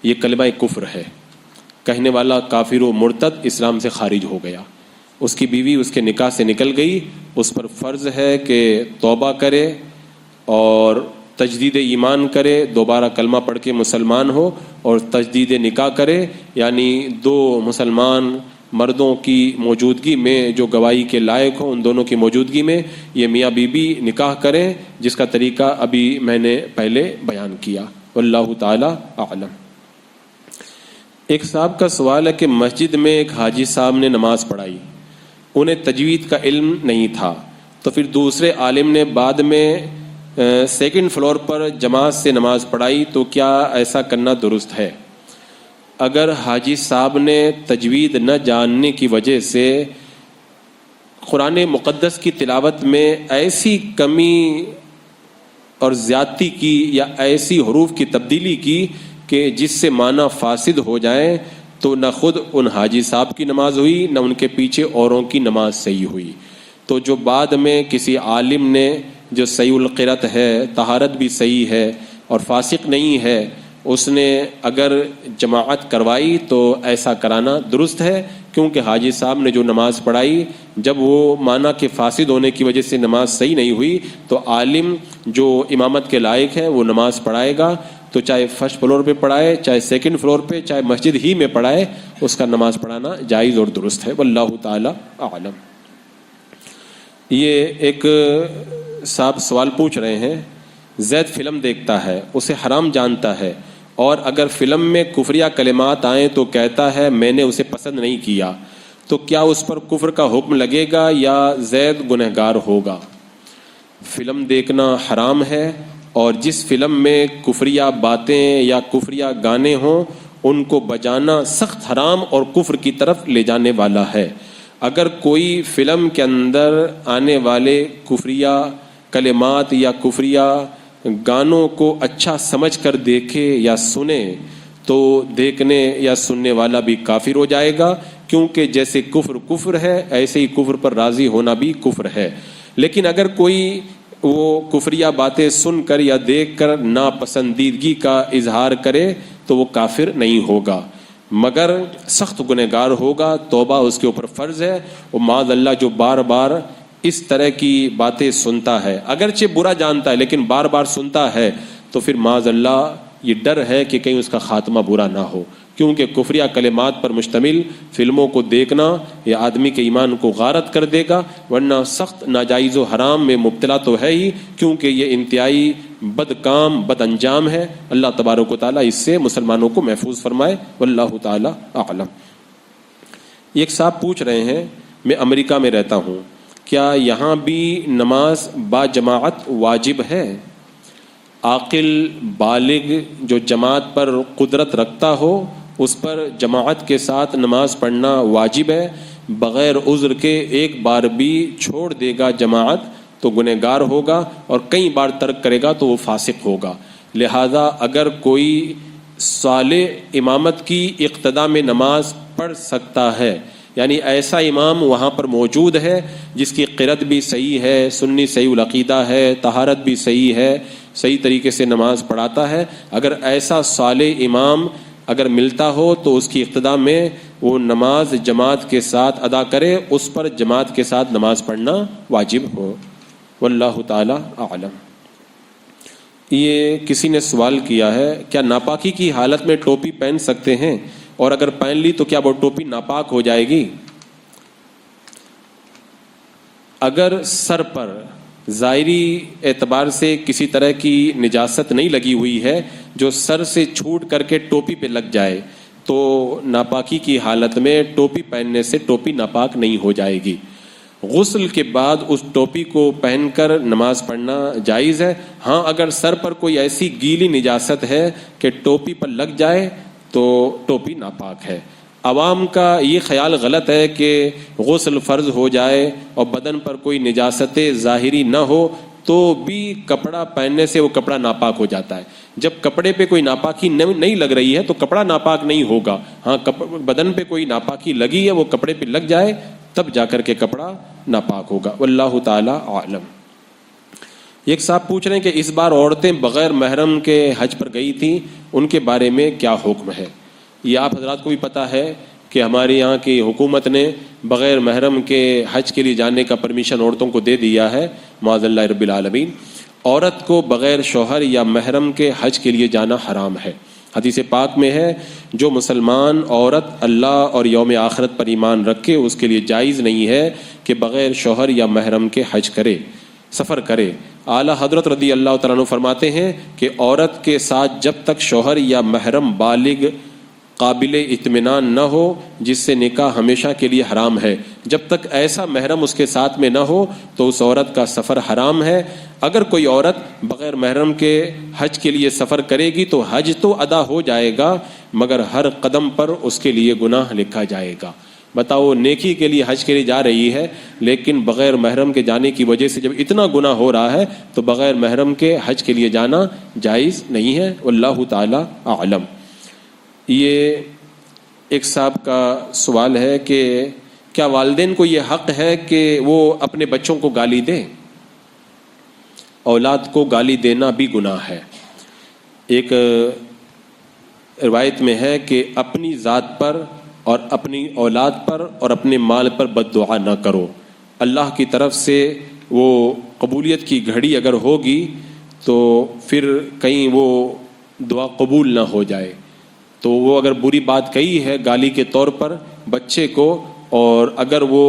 یہ کلمہ کفر ہے، کہنے والا کافر و مرتد اسلام سے خارج ہو گیا، اس کی بیوی اس کے نکاح سے نکل گئی، اس پر فرض ہے کہ توبہ کرے اور تجدید ایمان کرے، دوبارہ کلمہ پڑھ کے مسلمان ہو اور تجدید نکاح کرے، یعنی دو مسلمان مردوں کی موجودگی میں جو گواہی کے لائق ہوں ان دونوں کی موجودگی میں یہ میاں بیوی نکاح کریں، جس کا طریقہ ابھی میں نے پہلے بیان کیا۔ واللہ تعالی اعلم۔ ایک صاحب کا سوال ہے کہ مسجد میں ایک حاجی صاحب نے نماز پڑھائی، انہیں تجوید کا علم نہیں تھا، تو پھر دوسرے عالم نے بعد میں سیکنڈ فلور پر جماعت سے نماز پڑھائی، تو کیا ایسا کرنا درست ہے؟ اگر حاجی صاحب نے تجوید نہ جاننے کی وجہ سے قرآن مقدس کی تلاوت میں ایسی کمی اور زیادتی کی یا ایسی حروف کی تبدیلی کی کہ جس سے معنی فاسد ہو جائیں، تو نہ خود ان حاجی صاحب کی نماز ہوئی نہ ان کے پیچھے اوروں کی نماز صحیح ہوئی۔ تو جو بعد میں کسی عالم نے جو صحیح القرأت ہے، طہارت بھی صحیح ہے اور فاسق نہیں ہے، اس نے اگر جماعت کروائی تو ایسا کرانا درست ہے، کیونکہ حاجی صاحب نے جو نماز پڑھائی جب وہ معنی کے فاسد ہونے کی وجہ سے نماز صحیح نہیں ہوئی تو عالم جو امامت کے لائق ہے وہ نماز پڑھائے گا، تو چاہے فرسٹ فلور پہ پڑھائے، چاہے سیکنڈ فلور پہ، چاہے مسجد ہی میں پڑھائے، اس کا نماز پڑھانا جائز اور درست ہے۔ واللہ تعالی اعلم۔ یہ ایک صاحب سوال پوچھ رہے ہیں، زید فلم دیکھتا ہے، اسے حرام جانتا ہے، اور اگر فلم میں کفریہ کلمات آئیں تو کہتا ہے میں نے اسے پسند نہیں کیا، تو کیا اس پر کفر کا حکم لگے گا یا زید گنہگار ہوگا؟ فلم دیکھنا حرام ہے، اور جس فلم میں کفریہ باتیں یا کفریہ گانے ہوں ان کو بجانا سخت حرام اور کفر کی طرف لے جانے والا ہے۔ اگر کوئی فلم کے اندر آنے والے کفریہ کلمات یا کفریہ گانوں کو اچھا سمجھ کر دیکھے یا سنے تو دیکھنے یا سننے والا بھی کافر ہو جائے گا، کیونکہ جیسے کفر کفر ہے ایسے ہی کفر پر راضی ہونا بھی کفر ہے۔ لیکن اگر کوئی وہ کفریہ باتیں سن کر یا دیکھ کر ناپسندیدگی کا اظہار کرے تو وہ کافر نہیں ہوگا، مگر سخت گنہگار ہوگا، توبہ اس کے اوپر فرض ہے۔ اور معاذ اللہ جو بار بار اس طرح کی باتیں سنتا ہے، اگرچہ برا جانتا ہے لیکن بار بار سنتا ہے، تو پھر معاذ اللہ یہ ڈر ہے کہ کہیں اس کا خاتمہ برا نہ ہو، کیونکہ کفریہ کلمات پر مشتمل فلموں کو دیکھنا یہ آدمی کے ایمان کو غارت کر دے گا، ورنہ سخت ناجائز و حرام میں مبتلا تو ہے ہی، کیونکہ یہ انتہائی بد کام بد انجام ہے۔ اللہ تبارک و تعالیٰ اس سے مسلمانوں کو محفوظ فرمائے۔ واللہ تعالی اعلم۔ ایک صاحب پوچھ رہے ہیں، میں امریکہ میں رہتا ہوں، کیا یہاں بھی نماز با جماعت واجب ہے؟ عاقل بالغ جو جماعت پر قدرت رکھتا ہو اس پر جماعت کے ساتھ نماز پڑھنا واجب ہے، بغیر عذر کے ایک بار بھی چھوڑ دے گا جماعت تو گنہگار ہوگا، اور کئی بار ترک کرے گا تو وہ فاسق ہوگا۔ لہذا اگر کوئی صالح امامت کی اقتداء میں نماز پڑھ سکتا ہے، یعنی ایسا امام وہاں پر موجود ہے جس کی قرأت بھی صحیح ہے، سنی صحیح العقیدہ ہے، طہارت بھی صحیح ہے، صحیح طریقے سے نماز پڑھاتا ہے، اگر ایسا صالح امام اگر ملتا ہو تو اس کی اقتداء میں وہ نماز جماعت کے ساتھ ادا کرے، اس پر جماعت کے ساتھ نماز پڑھنا واجب ہو۔ واللہ تعالی اعلم۔ یہ کسی نے سوال کیا ہے، کیا ناپاکی کی حالت میں ٹوپی پہن سکتے ہیں، اور اگر پہن لی تو کیا وہ ٹوپی ناپاک ہو جائے گی؟ اگر سر پر ظاہری اعتبار سے کسی طرح کی نجاست نہیں لگی ہوئی ہے جو سر سے چھوٹ کر کے ٹوپی پہ لگ جائے تو ناپاکی کی حالت میں ٹوپی پہننے سے ٹوپی ناپاک نہیں ہو جائے گی۔ غسل کے بعد اس ٹوپی کو پہن کر نماز پڑھنا جائز ہے۔ ہاں، اگر سر پر کوئی ایسی گیلی نجاست ہے کہ ٹوپی پر لگ جائے تو ٹوپی ناپاک ہے۔ عوام کا یہ خیال غلط ہے کہ غسل فرض ہو جائے اور بدن پر کوئی نجاست ظاہری نہ ہو تو بھی کپڑا پہننے سے وہ کپڑا ناپاک ہو جاتا ہے۔ جب کپڑے پہ کوئی ناپاکی نہیں لگ رہی ہے تو کپڑا ناپاک نہیں ہوگا۔ ہاں، بدن پہ کوئی ناپاکی لگی ہے، وہ کپڑے پہ لگ جائے تب جا کر کے کپڑا ناپاک ہوگا۔ واللہ تعالی عالم۔ ایک صاحب پوچھ رہے ہیں کہ اس بار عورتیں بغیر محرم کے حج پر گئی تھیں، ان کے بارے میں کیا حکم ہے؟ یہ آپ حضرات کو بھی پتہ ہے کہ ہمارے یہاں کی حکومت نے بغیر محرم کے حج کے لیے جانے کا پرمیشن عورتوں کو دے دیا ہے، معاذ اللہ رب العالمین۔ عورت کو بغیر شوہر یا محرم کے حج کے لیے جانا حرام ہے۔ حدیث پاک میں ہے جو مسلمان عورت اللہ اور یوم آخرت پر ایمان رکھے اس کے لیے جائز نہیں ہے کہ بغیر شوہر یا محرم کے حج کرے، سفر کرے۔ اعلیٰ حضرت رضی اللہ تعالیٰ عنہ فرماتے ہیں کہ عورت کے ساتھ جب تک شوہر یا محرم بالغ قابل اطمینان نہ ہو جس سے نکاح ہمیشہ کے لیے حرام ہے، جب تک ایسا محرم اس کے ساتھ میں نہ ہو تو اس عورت کا سفر حرام ہے۔ اگر کوئی عورت بغیر محرم کے حج کے لیے سفر کرے گی تو حج تو ادا ہو جائے گا مگر ہر قدم پر اس کے لیے گناہ لکھا جائے گا۔ بتاؤ، نیکی کے لیے حج کے لیے جا رہی ہے لیکن بغیر محرم کے جانے کی وجہ سے جب اتنا گناہ ہو رہا ہے تو بغیر محرم کے حج کے لیے جانا جائز نہیں ہے۔ واللہ تعالی اعلم۔ یہ ایک صاحب کا سوال ہے کہ کیا والدین کو یہ حق ہے کہ وہ اپنے بچوں کو گالی دیں؟ اولاد کو گالی دینا بھی گناہ ہے۔ ایک روایت میں ہے کہ اپنی ذات پر اور اپنی اولاد پر اور اپنے مال پر بد دعا نہ کرو۔ اللہ کی طرف سے وہ قبولیت کی گھڑی اگر ہوگی تو پھر کہیں وہ دعا قبول نہ ہو جائے تو وہ اگر بری بات کہی ہے گالی کے طور پر بچے کو اور اگر وہ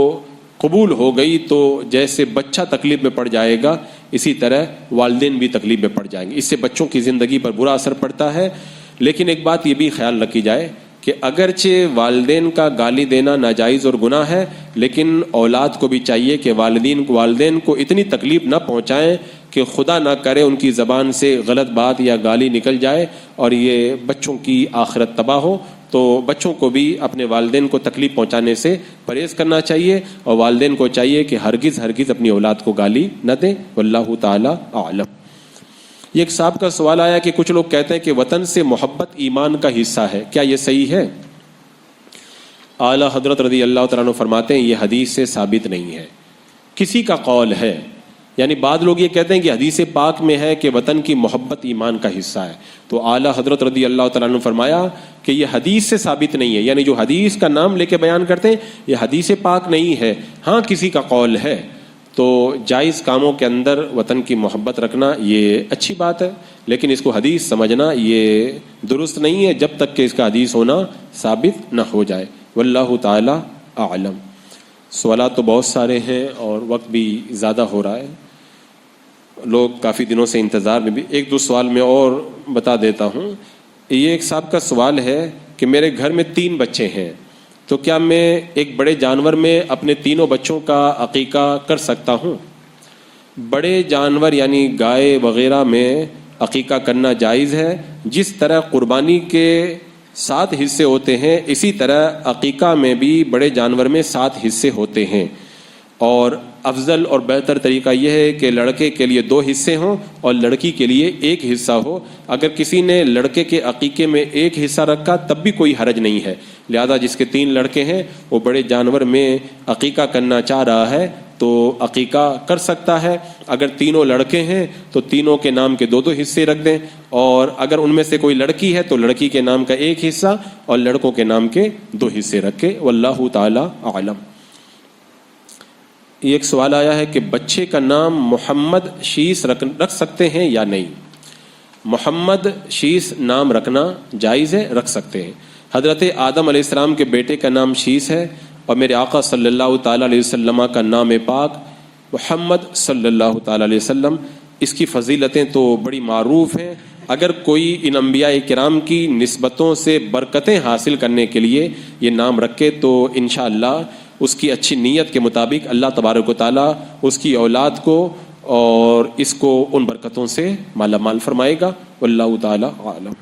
قبول ہو گئی تو جیسے بچہ تکلیف میں پڑ جائے گا اسی طرح والدین بھی تکلیف میں پڑ جائیں گے، اس سے بچوں کی زندگی پر برا اثر پڑتا ہے۔ لیکن ایک بات یہ بھی خیال رکھی جائے کہ اگرچہ والدین کا گالی دینا ناجائز اور گناہ ہے لیکن اولاد کو بھی چاہیے کہ والدین کو اتنی تکلیف نہ پہنچائیں کہ خدا نہ کرے ان کی زبان سے غلط بات یا گالی نکل جائے اور یہ بچوں کی آخرت تباہ ہو۔ تو بچوں کو بھی اپنے والدین کو تکلیف پہنچانے سے پرہیز کرنا چاہیے اور والدین کو چاہیے کہ ہرگز اپنی اولاد کو گالی نہ دیں۔ واللہ تعالی اعلم۔ یہ ایک صاحب کا سوال آیا کہ کچھ لوگ کہتے ہیں کہ وطن سے محبت ایمان کا حصہ ہے، کیا یہ صحیح ہے؟ اعلیٰ حضرت رضی اللہ تعالیٰ عنہ فرماتے ہیں یہ حدیث سے ثابت نہیں ہے، کسی کا قول ہے۔ یعنی بعض لوگ یہ کہتے ہیں کہ حدیث پاک میں ہے کہ وطن کی محبت ایمان کا حصہ ہے، تو اعلیٰ حضرت رضی اللہ تعالیٰ عنہ فرمایا کہ یہ حدیث سے ثابت نہیں ہے۔ یعنی جو حدیث کا نام لے کے بیان کرتے ہیں یہ حدیث پاک نہیں ہے، ہاں کسی کا قول ہے۔ تو جائز کاموں کے اندر وطن کی محبت رکھنا یہ اچھی بات ہے لیکن اس کو حدیث سمجھنا یہ درست نہیں ہے جب تک کہ اس کا حدیث ہونا ثابت نہ ہو جائے۔ واللہ تعالی اعلم۔ سوالات تو بہت سارے ہیں اور وقت بھی زیادہ ہو رہا ہے، لوگ کافی دنوں سے انتظار میں بھی۔ ایک دو سوال میں اور بتا دیتا ہوں۔ یہ ایک صاحب کا سوال ہے کہ میرے گھر میں 3 بچے ہیں تو کیا میں ایک بڑے جانور میں اپنے تینوں بچوں کا عقیقہ کر سکتا ہوں؟ بڑے جانور یعنی گائے وغیرہ میں عقیقہ کرنا جائز ہے۔ جس طرح قربانی کے 7 حصے ہوتے ہیں اسی طرح عقیقہ میں بھی بڑے جانور میں 7 حصے ہوتے ہیں، اور افضل اور بہتر طریقہ یہ ہے کہ لڑکے کے لیے 2 حصے ہوں اور لڑکی کے لیے 1 حصہ ہو۔ اگر کسی نے لڑکے کے عقیقے میں 1 حصہ رکھا تب بھی کوئی حرج نہیں ہے، لہذا جس کے 3 لڑکے ہیں وہ بڑے جانور میں عقیقہ کرنا چاہ رہا ہے تو عقیقہ کر سکتا ہے۔ اگر تینوں لڑکے ہیں تو تینوں کے نام کے 2 حصے رکھ دیں، اور اگر ان میں سے کوئی لڑکی ہے تو لڑکی کے نام کا 1 حصہ اور لڑکوں کے نام کے 2 حصے رکھے۔ واللہ تعالی اعلم۔ یہ ایک سوال آیا ہے کہ بچے کا نام محمد شیس رکھ سکتے ہیں یا نہیں؟ محمد شیس نام رکھنا جائز ہے، رکھ سکتے ہیں۔ حضرت آدم علیہ السلام کے بیٹے کا نام شیس ہے، اور میرے آقا صلی اللہ تعالیٰ علیہ وسلم کا نام پاک محمد صلی اللہ تعالیٰ علیہ وسلم۔ اس کی فضیلتیں تو بڑی معروف ہیں۔ اگر کوئی ان انبیاء کرام کی نسبتوں سے برکتیں حاصل کرنے کے لیے یہ نام رکھے تو انشاءاللہ اس کی اچھی نیت کے مطابق اللہ تبارک و تعالیٰ اس کی اولاد کو اور اس کو ان برکتوں سے مالا مال فرمائے گا، واللہ تعالیٰ عالم۔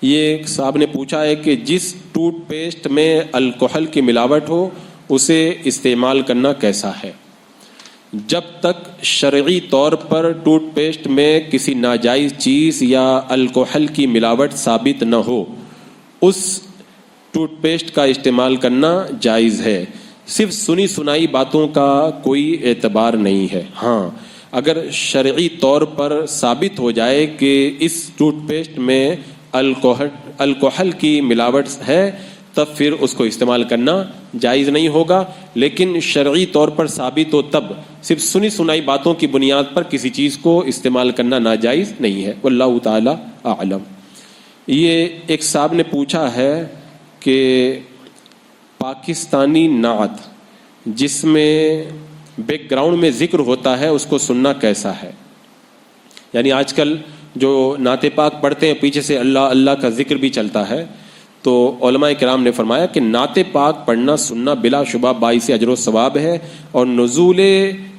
یہ ایک صاحب نے پوچھا ہے کہ جس ٹوتھ پیسٹ میں الکحل کی ملاوٹ ہو اسے استعمال کرنا کیسا ہے؟ جب تک شرعی طور پر ٹوتھ پیسٹ میں کسی ناجائز چیز یا الکحل کی ملاوٹ ثابت نہ ہو اس ٹوتھ پیسٹ کا استعمال کرنا جائز ہے۔ صرف سنی سنائی باتوں کا کوئی اعتبار نہیں ہے۔ ہاں، اگر شرعی طور پر ثابت ہو جائے کہ اس ٹوتھ پیسٹ میں الکحل کی ملاوٹ ہے تب پھر اس کو استعمال کرنا جائز نہیں ہوگا، لیکن شرعی طور پر ثابت ہو تب صرف سنی سنائی باتوں کی بنیاد پر کسی چیز کو استعمال کرنا ناجائز نہیں ہے، واللہ تعالی اعلم۔ یہ ایک صاحب نے پوچھا ہے کہ پاکستانی نعت جس میں بیک گراؤنڈ میں ذکر ہوتا ہے اس کو سننا کیسا ہے؟ یعنی آج کل جو نعت پاک پڑھتے ہیں پیچھے سے اللہ اللہ کا ذکر بھی چلتا ہے، تو علماء کرام نے فرمایا کہ نعت پاک پڑھنا سننا بلا شبہ باعث اجر و ثواب ہے اور نزول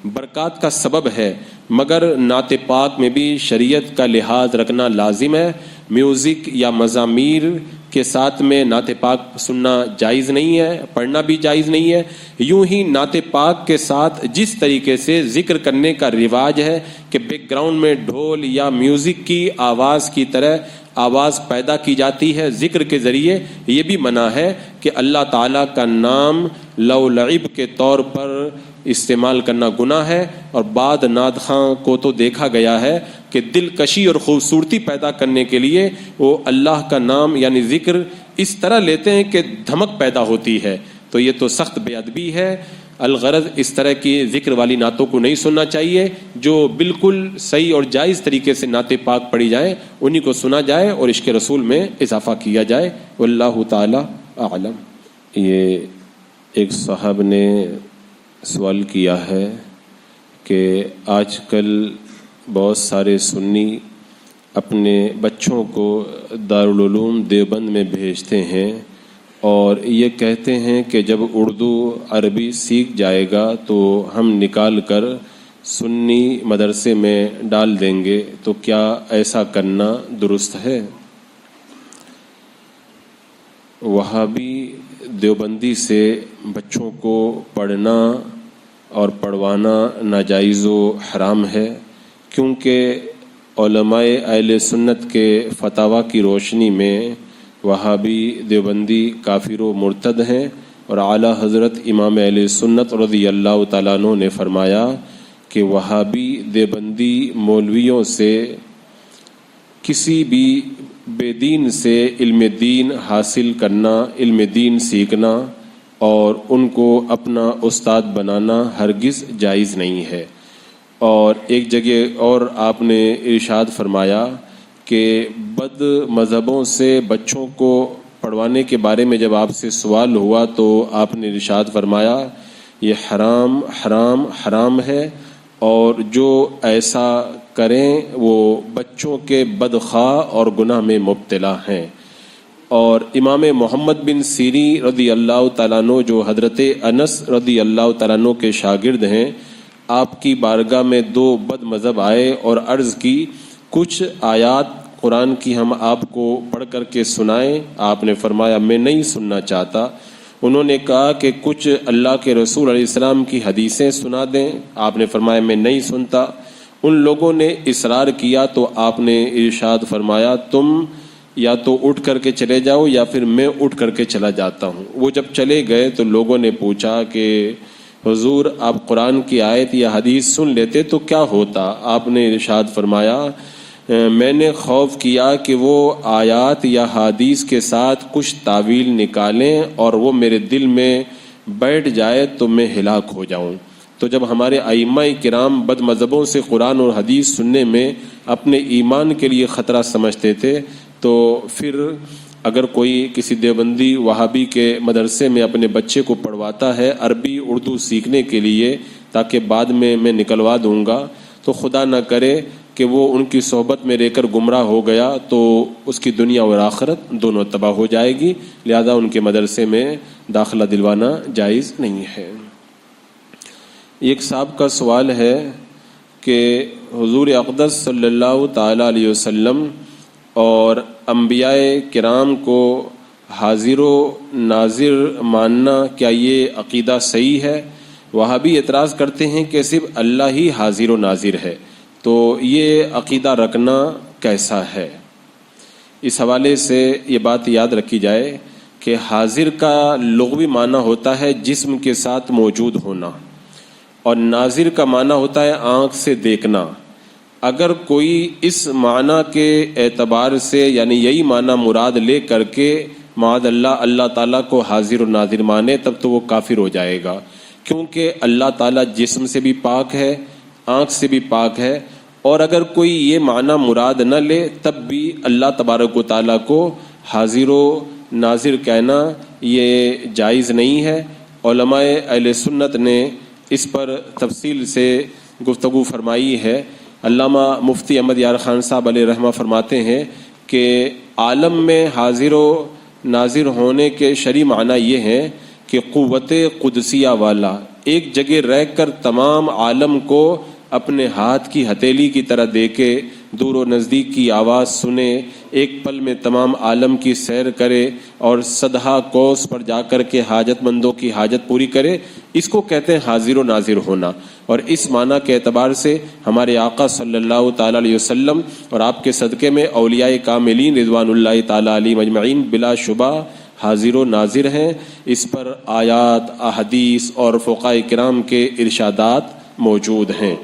برکات کا سبب ہے، مگر نعت پاک میں بھی شریعت کا لحاظ رکھنا لازم ہے۔ میوزک یا مزامیر کے ساتھ میں نعت پاک سننا جائز نہیں ہے، پڑھنا بھی جائز نہیں ہے۔ یوں ہی نعت پاک کے ساتھ جس طریقے سے ذکر کرنے کا رواج ہے کہ بیک گراؤنڈ میں ڈھول یا میوزک کی آواز کی طرح آواز پیدا کی جاتی ہے ذکر کے ذریعے، یہ بھی منع ہے کہ اللہ تعالیٰ کا نام لو لعب کے طور پر استعمال کرنا گناہ ہے۔ اور بعض نعت خواں کو تو دیکھا گیا ہے کہ دلکشی اور خوبصورتی پیدا کرنے کے لیے وہ اللہ کا نام یعنی ذکر اس طرح لیتے ہیں کہ دھمک پیدا ہوتی ہے، تو یہ تو سخت بے ادبی ہے۔ الغرض اس طرح کی ذکر والی نعتوں کو نہیں سننا چاہیے، جو بالکل صحیح اور جائز طریقے سے نعت پاک پڑھی جائیں انہی کو سنا جائے اور عشق رسول میں اضافہ کیا جائے، واللہ تعالی اعلم۔ یہ ایک صاحب نے سوال کیا ہے کہ آج کل بہت سارے سنی اپنے بچوں کو دارالعلوم دیوبند میں بھیجتے ہیں اور یہ کہتے ہیں کہ جب اردو عربی سیکھ جائے گا تو ہم نکال کر سنی مدرسے میں ڈال دیں گے، تو کیا ایسا کرنا درست ہے؟ وہابی دیوبندی سے بچوں کو پڑھنا اور پڑھوانا ناجائز و حرام ہے، کیونکہ علماء اہل سنت کے فتاوی کی روشنی میں وہابی دیوبندی کافر و مرتد ہیں، اور اعلیٰ حضرت امام اہل سنت رضی اللہ تعالیٰ عنہ نے فرمایا کہ وہابی دیوبندی مولویوں سے کسی بھی بے دین سے علم دین حاصل کرنا، علم دین سیکھنا اور ان کو اپنا استاد بنانا ہرگز جائز نہیں ہے۔ اور ایک جگہ اور آپ نے ارشاد فرمایا کہ بد مذہبوں سے بچوں کو پڑھوانے کے بارے میں جب آپ سے سوال ہوا تو آپ نے ارشاد فرمایا یہ حرام حرام حرام ہے، اور جو ایسا کریں وہ بچوں کے بدخواہ اور گناہ میں مبتلا ہیں۔ اور امام محمد بن سیری رضی اللہ تعالیٰ عنہ جو حضرت انس رضی اللہ تعالیٰ عنہ کے شاگرد ہیں، آپ کی بارگاہ میں دو بد مذہب آئے اور عرض کی کچھ آیات قرآن کی ہم آپ کو پڑھ کر کے سنائیں۔ آپ نے فرمایا میں نہیں سننا چاہتا۔ انہوں نے کہا کہ کچھ اللہ کے رسول علیہ السلام کی حدیثیں سنا دیں۔ آپ نے فرمایا میں نہیں سنتا۔ ان لوگوں نے اصرار کیا تو آپ نے ارشاد فرمایا تم یا تو اٹھ کر کے چلے جاؤ یا پھر میں اٹھ کر کے چلا جاتا ہوں۔ وہ جب چلے گئے تو لوگوں نے پوچھا کہ حضور آپ قرآن کی آیت یا حدیث سن لیتے تو کیا ہوتا؟ آپ نے ارشاد فرمایا میں نے خوف کیا کہ وہ آیات یا حدیث کے ساتھ کچھ تعویل نکالیں اور وہ میرے دل میں بیٹھ جائے تو میں ہلاک ہو جاؤں۔ تو جب ہمارے ائمہ کرام بد مذہبوں سے قرآن اور حدیث سننے میں اپنے ایمان کے لیے خطرہ سمجھتے تھے، تو پھر اگر کوئی کسی دیوبندی وہابی کے مدرسے میں اپنے بچے کو پڑھواتا ہے عربی اردو سیکھنے کے لیے تاکہ بعد میں نکلوا دوں گا، تو خدا نہ کرے کہ وہ ان کی صحبت میں رہ کر گمراہ ہو گیا تو اس کی دنیا اور آخرت دونوں تباہ ہو جائے گی، لہذا ان کے مدرسے میں داخلہ دلوانا جائز نہیں ہے۔ ایک صاحب کا سوال ہے کہ حضور اقدس صلی اللہ تعالیٰ علیہ وسلم اور انبیاء کرام کو حاضر و ناظر ماننا کیا یہ عقیدہ صحیح ہے؟ وہابی اعتراض کرتے ہیں کہ صرف اللہ ہی حاضر و ناظر ہے، تو یہ عقیدہ رکھنا کیسا ہے؟ اس حوالے سے یہ بات یاد رکھی جائے کہ حاضر کا لغوی معنی ہوتا ہے جسم کے ساتھ موجود ہونا، اور ناظر کا معنی ہوتا ہے آنکھ سے دیکھنا۔ اگر کوئی اس معنی کے اعتبار سے یعنی یہی معنی مراد لے کر کے معاذ اللہ تعالیٰ کو حاضر و ناظر مانے، تب تو وہ کافر ہو جائے گا، کیونکہ اللہ تعالیٰ جسم سے بھی پاک ہے، آنکھ سے بھی پاک ہے، اور اگر کوئی یہ معنی مراد نہ لے تب بھی اللہ تبارک و تعالیٰ کو حاضر و ناظر کہنا یہ جائز نہیں ہے۔ علماء اہل سنت نے اس پر تفصیل سے گفتگو فرمائی ہے۔ علامہ مفتی احمد یار خان صاحب علیہ رحمہ فرماتے ہیں کہ عالم میں حاضر و ناظر ہونے کے شرعی معنی یہ ہیں کہ قوت قدسیہ والا، ایک جگہ رہ کر تمام عالم کو اپنے ہاتھ کی ہتھیلی کی طرح دیکھے، دور و نزدیک کی آواز سنے، ایک پل میں تمام عالم کی سیر کرے اور صدہا کوس پر جا کر کے حاجت مندوں کی حاجت پوری کرے، اس کو کہتے ہیں حاضر و ناظر ہونا۔ اور اس معنی کے اعتبار سے ہمارے آقا صلی اللہ تعالیٰ علیہ وسلم اور آپ کے صدقے میں اولیاء کاملین رضوان اللہ تعالیٰ علیہ مجمعین بلا شبہ حاضر و ناظر ہیں۔ اس پر آیات، احادیث اور فقہاء کرام کے ارشادات موجود ہیں۔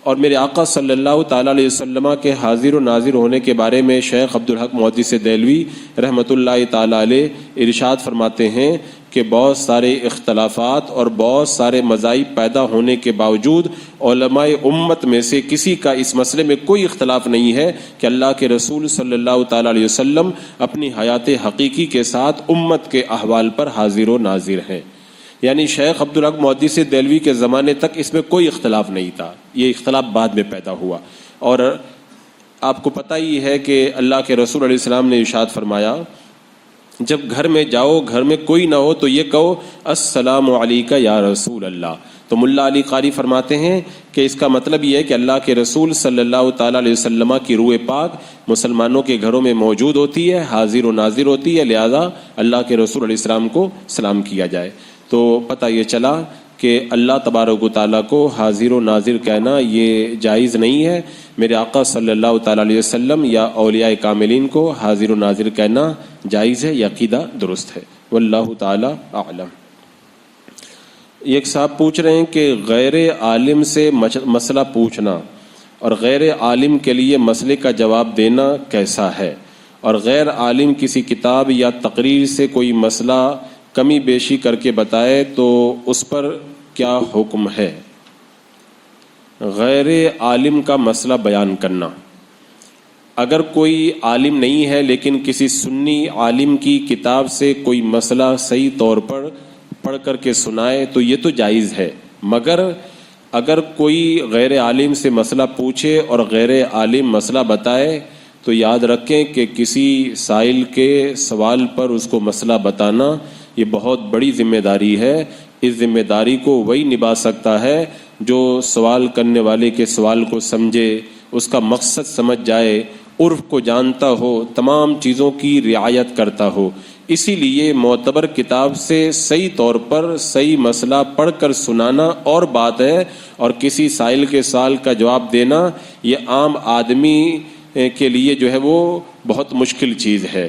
اور میرے آقا صلی اللہ تعالیٰ علیہ وسلم کے حاضر و ناظر ہونے کے بارے میں شیخ عبدالحق محدث دہلوی رحمۃ اللہ تعالیٰ علیہ ارشاد فرماتے ہیں کہ بہت سارے اختلافات اور بہت سارے مذاہب پیدا ہونے کے باوجود علماء امت میں سے کسی کا اس مسئلے میں کوئی اختلاف نہیں ہے کہ اللہ کے رسول صلی اللہ تعالیٰ علیہ وسلم اپنی حیات حقیقی کے ساتھ امت کے احوال پر حاضر و ناظر ہیں۔ یعنی شیخ عبدالحق محدث دہلوی کے زمانے تک اس میں کوئی اختلاف نہیں تھا، یہ اختلاف بعد میں پیدا ہوا۔ اور آپ کو پتہ ہی ہے کہ اللہ کے رسول علیہ السلام نے ارشاد فرمایا جب گھر میں جاؤ، گھر میں کوئی نہ ہو تو یہ کہو السلام علیکہ یا رسول اللہ۔ تو ملا علی قاری فرماتے ہیں کہ اس کا مطلب یہ ہے کہ اللہ کے رسول صلی اللہ تعالیٰ علیہ وسلم کی روح پاک مسلمانوں کے گھروں میں موجود ہوتی ہے، حاضر و ناظر ہوتی ہے، لہذا اللہ کے رسول علیہ السلام کو سلام کیا جائے۔ تو پتہ یہ چلا کہ اللہ تبارک و تعالیٰ کو حاضر و ناظر کہنا یہ جائز نہیں ہے۔ میرے آقا صلی اللہ تعالیٰ علیہ وسلم یا اولیاء کاملین کو حاضر و ناظر کہنا جائز ہے، یہ عقیدہ درست ہے، واللہ تعالیٰ اعلم۔ ایک صاحب پوچھ رہے ہیں کہ غیر عالم سے مسئلہ پوچھنا اور غیر عالم کے لیے مسئلے کا جواب دینا کیسا ہے، اور غیر عالم کسی کتاب یا تقریر سے کوئی مسئلہ کمی بیشی کر کے بتائے تو اس پر کیا حکم ہے؟ غیر عالم کا مسئلہ بیان کرنا، اگر کوئی عالم نہیں ہے لیکن کسی سنی عالم کی کتاب سے کوئی مسئلہ صحیح طور پر پڑھ کر کے سنائے تو یہ تو جائز ہے، مگر اگر کوئی غیر عالم سے مسئلہ پوچھے اور غیر عالم مسئلہ بتائے تو یاد رکھیں کہ کسی سائل کے سوال پر اس کو مسئلہ بتانا یہ بہت بڑی ذمہ داری ہے۔ اس ذمہ داری کو وہی نبھا سکتا ہے جو سوال کرنے والے کے سوال کو سمجھے، اس کا مقصد سمجھ جائے، عرف کو جانتا ہو، تمام چیزوں کی رعایت کرتا ہو۔ اسی لیے معتبر کتاب سے صحیح طور پر صحیح مسئلہ پڑھ کر سنانا اور بات ہے، اور کسی سائل کے سوال کا جواب دینا یہ عام آدمی کے لیے جو ہے وہ بہت مشکل چیز ہے۔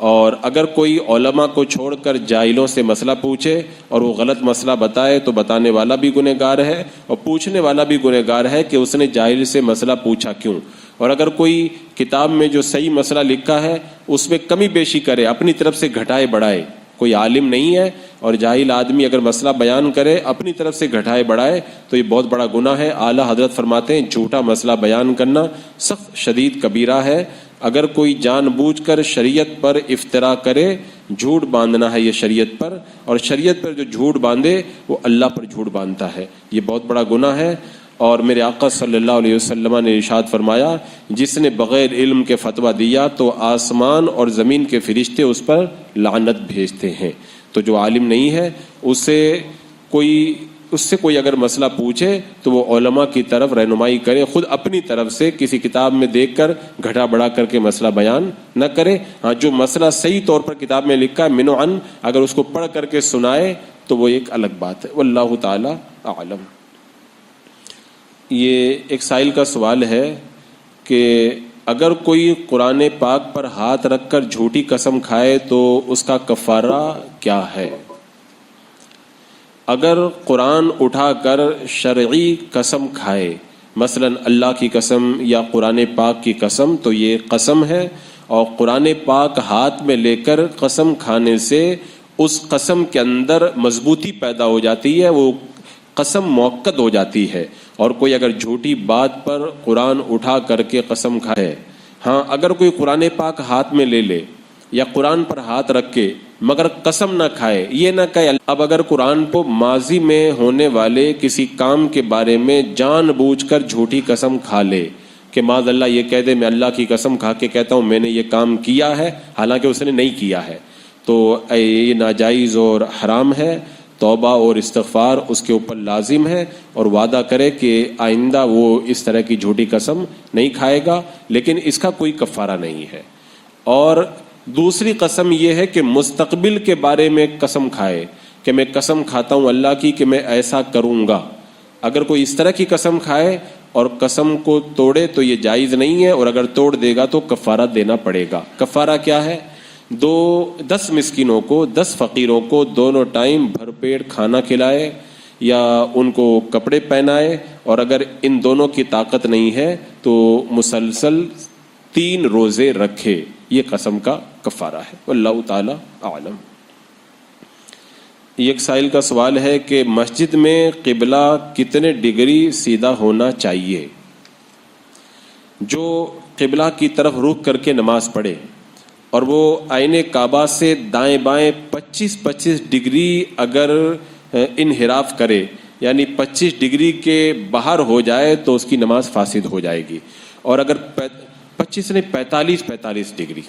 اور اگر کوئی علماء کو چھوڑ کر جاہلوں سے مسئلہ پوچھے اور وہ غلط مسئلہ بتائے تو بتانے والا بھی گنہگار ہے اور پوچھنے والا بھی گنہگار ہے کہ اس نے جاہل سے مسئلہ پوچھا کیوں۔ اور اگر کوئی کتاب میں جو صحیح مسئلہ لکھا ہے اس میں کمی بیشی کرے، اپنی طرف سے گھٹائے بڑھائے، کوئی عالم نہیں ہے اور جاہل آدمی اگر مسئلہ بیان کرے اپنی طرف سے گھٹائے بڑھائے تو یہ بہت بڑا گناہ ہے۔ اعلیٰ حضرت فرماتے ہیں جھوٹا مسئلہ بیان کرنا سخت شدید کبیرہ ہے۔ اگر کوئی جان بوجھ کر شریعت پر افترا کرے، جھوٹ باندھنا ہے یہ شریعت پر، اور شریعت پر جو جھوٹ باندھے وہ اللہ پر جھوٹ باندھتا ہے، یہ بہت بڑا گناہ ہے۔ اور میرے آقا صلی اللہ علیہ وسلم نے ارشاد فرمایا جس نے بغیر علم کے فتویٰ دیا تو آسمان اور زمین کے فرشتے اس پر لعنت بھیجتے ہیں۔ تو جو عالم نہیں ہے اس سے کوئی اگر مسئلہ پوچھے تو وہ علماء کی طرف رہنمائی کرے، خود اپنی طرف سے کسی کتاب میں دیکھ کر گھٹا بڑھا کر کے مسئلہ بیان نہ کرے۔ ہاں جو مسئلہ صحیح طور پر کتاب میں لکھا ہے من عن، اگر اس کو پڑھ کر کے سنائے تو وہ ایک الگ بات ہے۔ واللہ تعالی اعلم۔ یہ ایک سائل کا سوال ہے کہ اگر کوئی قرآن پاک پر ہاتھ رکھ کر جھوٹی قسم کھائے تو اس کا کفارہ کیا ہے؟ اگر قرآن اٹھا کر شرعی قسم کھائے، مثلا اللہ کی قسم یا قرآن پاک کی قسم، تو یہ قسم ہے، اور قرآن پاک ہاتھ میں لے کر قسم کھانے سے اس قسم کے اندر مضبوطی پیدا ہو جاتی ہے، وہ قسم موقت ہو جاتی ہے۔ اور کوئی اگر جھوٹی بات پر قرآن اٹھا کر کے قسم کھائے، ہاں اگر کوئی قرآن پاک ہاتھ میں لے لے یا قرآن پر ہاتھ رکھ کے مگر قسم نہ کھائے، یہ نہ کہے اب اگر قرآن کو ماضی میں ہونے والے کسی کام کے بارے میں جان بوجھ کر جھوٹی قسم کھا لے کہ معاذ اللہ یہ کہہ دے میں اللہ کی قسم کھا کے کہتا ہوں میں نے یہ کام کیا ہے حالانکہ اس نے نہیں کیا ہے، تو یہ ناجائز اور حرام ہے۔ توبہ اور استغفار اس کے اوپر لازم ہے، اور وعدہ کرے کہ آئندہ وہ اس طرح کی جھوٹی قسم نہیں کھائے گا، لیکن اس کا کوئی کفارہ نہیں ہے۔ اور دوسری قسم یہ ہے کہ مستقبل کے بارے میں قسم کھائے کہ میں قسم کھاتا ہوں اللہ کی کہ میں ایسا کروں گا۔ اگر کوئی اس طرح کی قسم کھائے اور قسم کو توڑے تو یہ جائز نہیں ہے، اور اگر توڑ دے گا تو کفارہ دینا پڑے گا۔ کفارہ کیا ہے؟ 10 مسکینوں کو، 10 فقیروں کو دونوں ٹائم بھر پیٹ کھانا کھلائے یا ان کو کپڑے پہنائے، اور اگر ان دونوں کی طاقت نہیں ہے تو مسلسل 3 روزے رکھے، یہ قسم کا کفارہ ہے۔ واللہ تعالی اعلم۔ ایک سائل کا سوال ہے کہ مسجد میں قبلہ کتنے ڈگری سیدھا ہونا چاہیے؟ جو قبلہ کی طرف رخ کر کے نماز پڑھے اور وہ آئینِ کعبہ سے دائیں بائیں 25 ڈگری اگر انحراف کرے، یعنی 25 ڈگری کے باہر ہو جائے تو اس کی نماز فاسد ہو جائے گی، اور اگر 45 ڈگری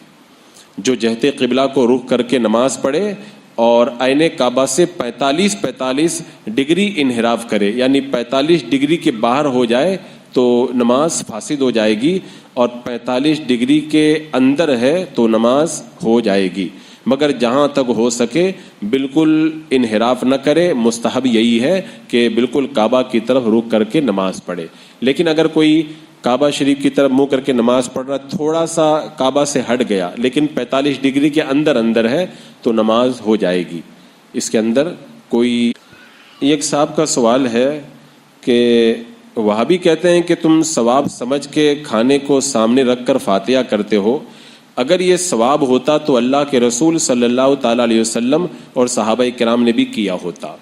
جو جہت قبلہ کو رخ کر کے نماز پڑھے اور آئینِ کعبہ سے 45 ڈگری انحراف کرے، یعنی 45 ڈگری کے باہر ہو جائے تو نماز فاسد ہو جائے گی، اور 45 ڈگری کے اندر ہے تو نماز ہو جائے گی، مگر جہاں تک ہو سکے بالکل انحراف نہ کرے۔ مستحب یہی ہے کہ بالکل کعبہ کی طرف رخ کر کے نماز پڑھے۔ لیکن اگر کوئی کعبہ شریف کی طرف منہ کر کے نماز پڑھ رہا، تھوڑا سا کعبہ سے ہٹ گیا لیکن 45 ڈگری کے اندر ہے تو نماز ہو جائے گی، اس کے اندر کوئی۔ ایک صاحب کا سوال ہے کہ وہابی کہتے ہیں کہ تم ثواب سمجھ کے کھانے کو سامنے رکھ کر فاتحہ کرتے ہو، اگر یہ ثواب ہوتا تو اللہ کے رسول صلی اللہ تعالیٰ علیہ وسلم اور صحابہ کرام نے بھی کیا ہوتا۔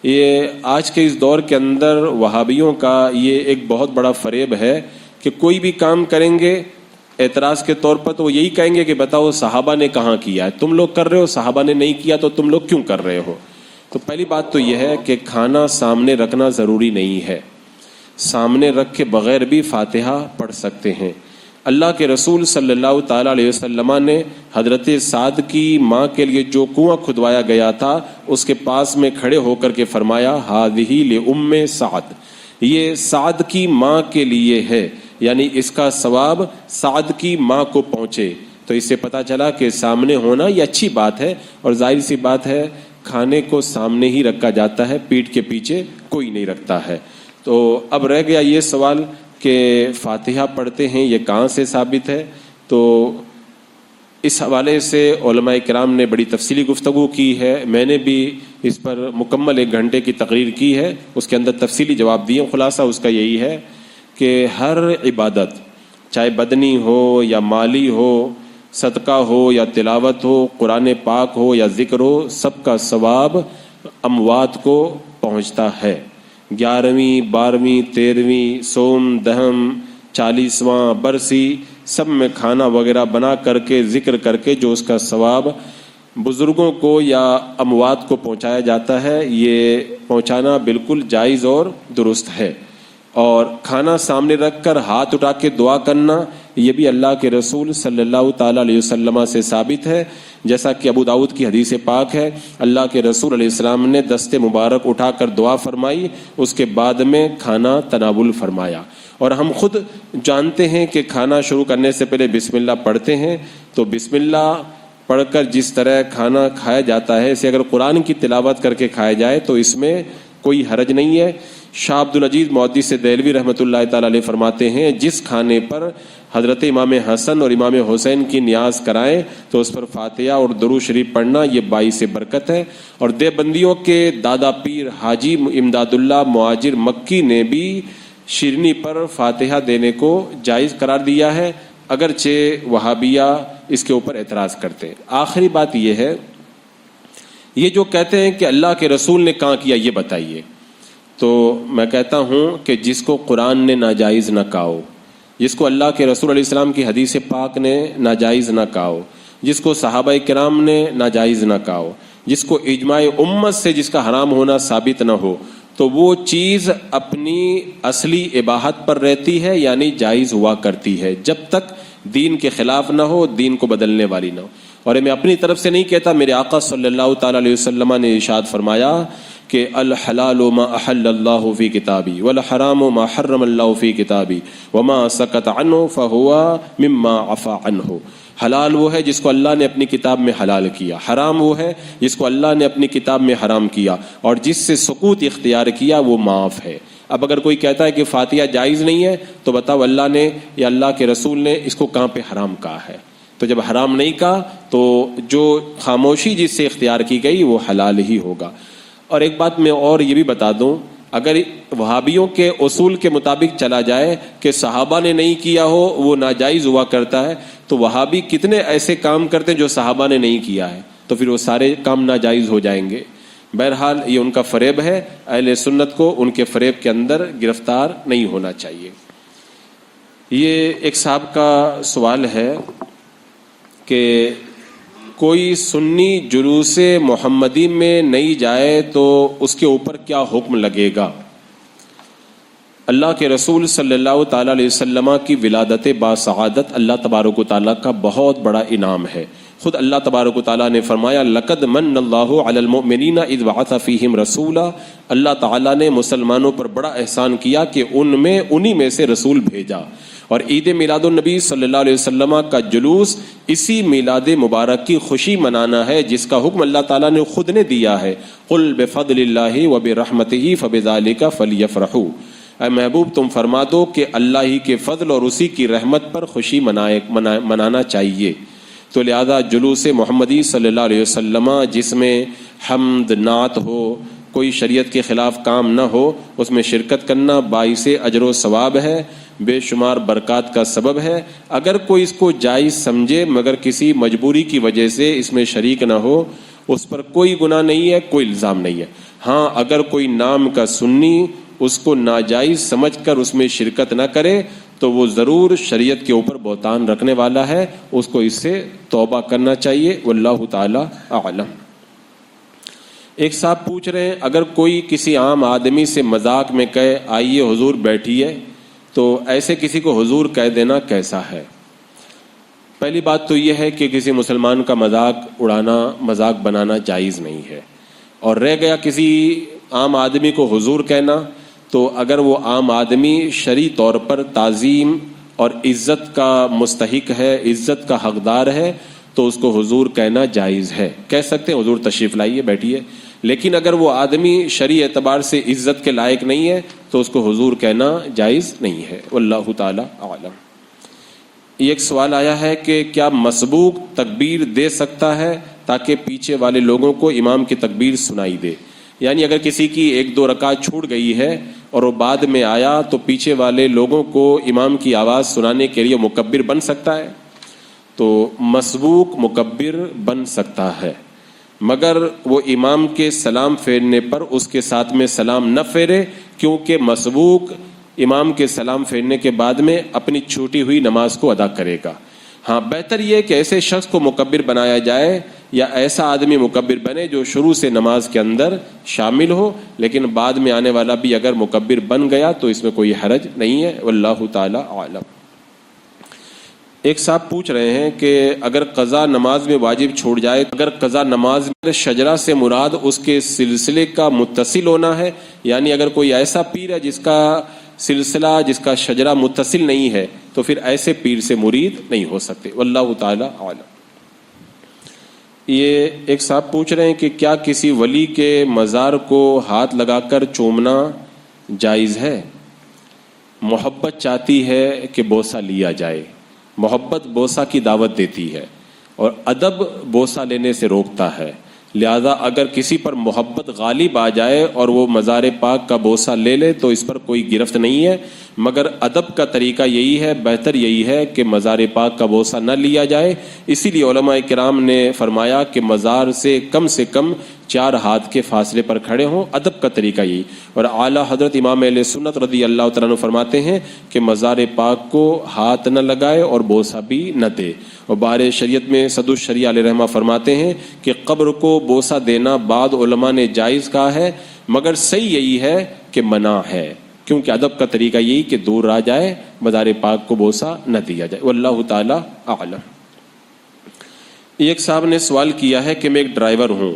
یہ آج کے اس دور کے اندر وہابیوں کا یہ ایک بہت بڑا فریب ہے کہ کوئی بھی کام کریں گے اعتراض کے طور پر تو وہ یہی کہیں گے کہ بتاؤ صحابہ نے کہاں کیا ہے، تم لوگ کر رہے ہو، صحابہ نے نہیں کیا تو تم لوگ کیوں کر رہے ہو؟ تو پہلی بات تو یہ ہے کہ کھانا سامنے رکھنا ضروری نہیں ہے، سامنے رکھ کے بغیر بھی فاتحہ پڑھ سکتے ہیں۔ اللہ کے رسول صلی اللہ تعالیٰ علیہ وسلم نے حضرت سعد کی ماں کے لیے جو کنواں کھدوایا گیا تھا اس کے پاس میں کھڑے ہو کر کے فرمایا ہذہ لأم سعد، یہ سعد کی ماں کے لیے ہے، یعنی اس کا ثواب سعد کی ماں کو پہنچے۔ تو اس سے پتہ چلا کہ سامنے ہونا یہ اچھی بات ہے، اور ظاہر سی بات ہے کھانے کو سامنے ہی رکھا جاتا ہے، پیٹھ کے پیچھے کوئی نہیں رکھتا ہے۔ تو اب رہ گیا یہ سوال کہ فاتحہ پڑھتے ہیں یہ کہاں سے ثابت ہے؟ تو اس حوالے سے علماء کرام نے بڑی تفصیلی گفتگو کی ہے، میں نے بھی اس پر مکمل 1 گھنٹے کی تقریر کی ہے، اس کے اندر تفصیلی جواب دیے۔ خلاصہ اس کا یہی ہے کہ ہر عبادت چاہے بدنی ہو یا مالی ہو، صدقہ ہو یا تلاوت ہو، قرآن پاک ہو یا ذکر ہو، سب کا ثواب اموات کو پہنچتا ہے۔ 11ویں 12ویں 13ویں سوم دہم 40واں برسی سب میں کھانا وغیرہ بنا کر کے ذکر کر کے جو اس کا ثواب بزرگوں کو یا اموات کو پہنچایا جاتا ہے، یہ پہنچانا بالکل جائز اور درست ہے۔ اور کھانا سامنے رکھ کر ہاتھ اٹھا کے دعا کرنا، یہ بھی اللہ کے رسول صلی اللہ تعالیٰ علیہ وسلم سے ثابت ہے، جیسا کہ ابو داؤد کی حدیث پاک ہے، اللہ کے رسول علیہ السلام نے دست مبارک اٹھا کر دعا فرمائی، اس کے بعد میں کھانا تناول فرمایا۔ اور ہم خود جانتے ہیں کہ کھانا شروع کرنے سے پہلے بسم اللہ پڑھتے ہیں، تو بسم اللہ پڑھ کر جس طرح کھانا کھایا جاتا ہے، اسے اگر قرآن کی تلاوت کر کے کھایا جائے تو اس میں کوئی حرج نہیں ہے۔ شاہ عبدالعزیز محدث دہلوی رحمۃ اللہ تعالی علیہ فرماتے ہیں، جس کھانے پر حضرت امام حسن اور امام حسین کی نیاز کرائیں تو اس پر فاتحہ اور درود شریف پڑھنا یہ باعث برکت ہے۔ اور دیوبندیوں کے دادا پیر حاجی امداد اللہ مہاجر مکی نے بھی شیرنی پر فاتحہ دینے کو جائز قرار دیا ہے، اگرچہ وہابیہ اس کے اوپر اعتراض کرتے ہیں۔ آخری بات یہ ہے، یہ جو کہتے ہیں کہ اللہ کے رسول نے کہاں کیا یہ بتائیے، تو میں کہتا ہوں کہ جس کو قرآن نے ناجائز نہ کہا ہو، جس کو اللہ کے رسول علیہ السلام کی حدیث پاک نے ناجائز نہ کہا ہو، جس کو صحابہ کرام نے ناجائز نہ کہا ہو، جس کو اجماع امت سے جس کا حرام ہونا ثابت نہ ہو، تو وہ چیز اپنی اصلی اباحت پر رہتی ہے، یعنی جائز ہوا کرتی ہے، جب تک دین کے خلاف نہ ہو، دین کو بدلنے والی نہ ہو۔ اور میں اپنی طرف سے نہیں کہتا، میرے آقا صلی اللہ تعالی علیہ وسلم نے ارشاد فرمایا کہ الحلال ما احل اللہ فی کتابی والحرام ما حرم اللہ فی کتابی وما سکت عنہ فہو مما عفا عنہ۔ حلال وہ ہے جس کو اللہ نے اپنی کتاب میں حلال کیا، حرام وہ ہے جس کو اللہ نے اپنی کتاب میں حرام کیا، اور جس سے سکوت اختیار کیا وہ معاف ہے۔ اب اگر کوئی کہتا ہے کہ فاتحہ جائز نہیں ہے تو بتاؤ اللہ نے یا اللہ کے رسول نے اس کو کہاں پہ حرام کہا ہے؟ تو جب حرام نہیں کہا تو جو خاموشی جس سے اختیار کی گئی وہ حلال ہی ہوگا۔ اور ایک بات میں اور یہ بھی بتا دوں، اگر وہابیوں کے اصول کے مطابق چلا جائے کہ صحابہ نے نہیں کیا ہو وہ ناجائز ہوا کرتا ہے، تو وہابی کتنے ایسے کام کرتے ہیں جو صحابہ نے نہیں کیا ہے، تو پھر وہ سارے کام ناجائز ہو جائیں گے۔ بہرحال یہ ان کا فریب ہے، اہل سنت کو ان کے فریب کے اندر گرفتار نہیں ہونا چاہیے۔ یہ ایک صاحب کا سوال ہے کہ کوئی سنی جلوس محمدی میں نہیں جائے تو اس کے اوپر کیا حکم لگے گا؟ اللہ کے رسول صلی اللہ تعالی علیہ وسلم کی ولادت باسعادت اللہ تبارک و تعالیٰ کا بہت بڑا انعام ہے۔ خود اللہ تبارک و تعالیٰ نے فرمایا لقد من اللہ علی المؤمنین اذ بعث فیہم رسولا، اللہ تعالیٰ نے مسلمانوں پر بڑا احسان کیا کہ انہی میں سے رسول بھیجا۔ اور عید میلاد النبی صلی اللہ علیہ وسلم کا جلوس اسی میلاد مبارک کی خوشی منانا ہے جس کا حکم اللہ تعالیٰ نے خود نے دیا ہے، قل بفضل اللہ وبرحمتہ فبذلک فلیفرحوا، اے محبوب تم فرما دو کہ اللہ ہی کے فضل اور اسی کی رحمت پر خوشی منانا چاہیے۔ تو لہذا جلوس محمدی صلی اللہ علیہ وسلم جس میں حمد نعت ہو، کوئی شریعت کے خلاف کام نہ ہو، اس میں شرکت کرنا باعث اجر و ثواب ہے، بے شمار برکات کا سبب ہے۔ اگر کوئی اس کو جائز سمجھے مگر کسی مجبوری کی وجہ سے اس میں شریک نہ ہو، اس پر کوئی گناہ نہیں ہے، کوئی الزام نہیں ہے۔ ہاں اگر کوئی نام کا سنی اس کو ناجائز سمجھ کر اس میں شرکت نہ کرے تو وہ ضرور شریعت کے اوپر بہتان رکھنے والا ہے، اس کو اس سے توبہ کرنا چاہیے، واللہ تعالی اعلم۔ ایک صاحب پوچھ رہے ہیں اگر کوئی کسی عام آدمی سے مذاق میں کہے آئیے حضور بیٹھیے، تو ایسے کسی کو حضور کہہ دینا کیسا ہے؟ پہلی بات تو یہ ہے کہ کسی مسلمان کا مذاق اڑانا، مذاق بنانا جائز نہیں ہے، اور رہ گیا کسی عام آدمی کو حضور کہنا، تو اگر وہ عام آدمی شرعی طور پر تعظیم اور عزت کا مستحق ہے، عزت کا حقدار ہے، تو اس کو حضور کہنا جائز ہے، کہہ سکتے ہیں حضور تشریف لائیے بیٹھیے۔ لیکن اگر وہ آدمی شرعی اعتبار سے عزت کے لائق نہیں ہے تو اس کو حضور کہنا جائز نہیں ہے، واللہ تعالی اعلم۔ یہ ایک سوال آیا ہے کہ کیا مسبوق تکبیر دے سکتا ہے تاکہ پیچھے والے لوگوں کو امام کی تکبیر سنائی دے؟ یعنی اگر کسی کی 1-2 رکعت چھوٹ گئی ہے اور وہ بعد میں آیا تو پیچھے والے لوگوں کو امام کی آواز سنانے کے لیے مکبر بن سکتا ہے؟ تو مسبوق مکبر بن سکتا ہے، مگر وہ امام کے سلام پھیرنے پر اس کے ساتھ میں سلام نہ پھیرے، کیونکہ مسبوق امام کے سلام پھیرنے کے بعد میں اپنی چھوٹی ہوئی نماز کو ادا کرے گا۔ ہاں، بہتر یہ کہ ایسے شخص کو مکبر بنایا جائے یا ایسا آدمی مکبر بنے جو شروع سے نماز کے اندر شامل ہو، لیکن بعد میں آنے والا بھی اگر مکبر بن گیا تو اس میں کوئی حرج نہیں ہے، واللہ تعالی اعلم۔ ایک صاحب پوچھ رہے ہیں کہ اگر قضا نماز میں واجب چھوٹ جائے، اگر قضا نماز میں شجرہ سے مراد اس کے سلسلے کا متصل ہونا ہے، یعنی اگر کوئی ایسا پیر ہے جس کا سلسلہ، جس کا شجرہ متصل نہیں ہے، تو پھر ایسے پیر سے مرید نہیں ہو سکتے، واللہ تعالی عالم۔ یہ ایک صاحب پوچھ رہے ہیں کہ کیا کسی ولی کے مزار کو ہاتھ لگا کر چومنا جائز ہے؟ محبت چاہتی ہے کہ بوسہ لیا جائے، محبت بوسہ کی دعوت دیتی ہے اور ادب بوسہ لینے سے روکتا ہے، لہذا اگر کسی پر محبت غالب آ جائے اور وہ مزار پاک کا بوسہ لے لے تو اس پر کوئی گرفت نہیں ہے، مگر ادب کا طریقہ یہی ہے، بہتر یہی ہے کہ مزار پاک کا بوسہ نہ لیا جائے۔ اسی لیے علماء کرام نے فرمایا کہ مزار سے کم 4 ہاتھ کے فاصلے پر کھڑے ہوں، ادب کا طریقہ یہی۔ اور اعلیٰ حضرت امام اہل سنت رضی اللہ تعالیٰ عنہ فرماتے ہیں کہ مزار پاک کو ہاتھ نہ لگائے اور بوسہ بھی نہ دے۔ اور بار شریعت میں صدر الشریعہ علیہ رحمہ فرماتے ہیں کہ قبر کو بوسہ دینا بعض علماء نے جائز کہا ہے، مگر صحیح یہی ہے کہ منع ہے، کیونکہ ادب کا طریقہ یہی کہ دور رہ جائے، مزار پاک کو بوسہ نہ دیا جائے، واللہ تعالی اعلم۔ ایک صاحب نے سوال کیا ہے کہ میں ایک ڈرائیور ہوں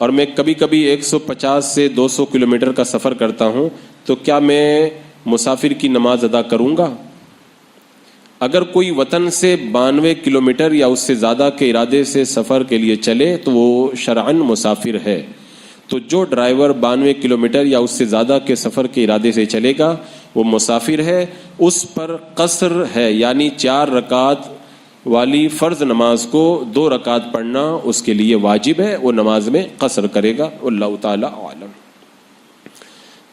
اور میں کبھی کبھی 150 سے 200 کلومیٹر کا سفر کرتا ہوں، تو کیا میں مسافر کی نماز ادا کروں گا؟ اگر کوئی وطن سے 92 کلومیٹر یا اس سے زیادہ کے ارادے سے سفر کے لیے چلے تو وہ شرعاً مسافر ہے، تو جو ڈرائیور 92 کلومیٹر یا اس سے زیادہ کے سفر کے ارادے سے چلے گا وہ مسافر ہے، اس پر قصر ہے، یعنی 4 رکعت والی فرض نماز کو 2 رکعت پڑھنا اس کے لیے واجب ہے، وہ نماز میں قصر کرے گا، واللہ تعالی عالم۔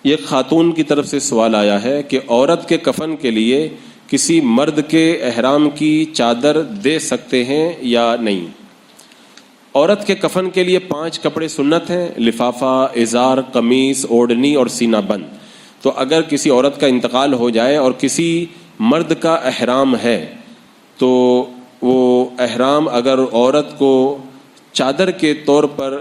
یہ خاتون کی طرف سے سوال آیا ہے کہ عورت کے کفن کے لیے کسی مرد کے احرام کی چادر دے سکتے ہیں یا نہیں؟ عورت کے کفن کے لیے 5 کپڑے سنت ہیں، لفافہ، ازار، قمیص، اوڑھنی اور سینہ بند۔ تو اگر کسی عورت کا انتقال ہو جائے اور کسی مرد کا احرام ہے تو وہ احرام اگر عورت کو چادر کے طور پر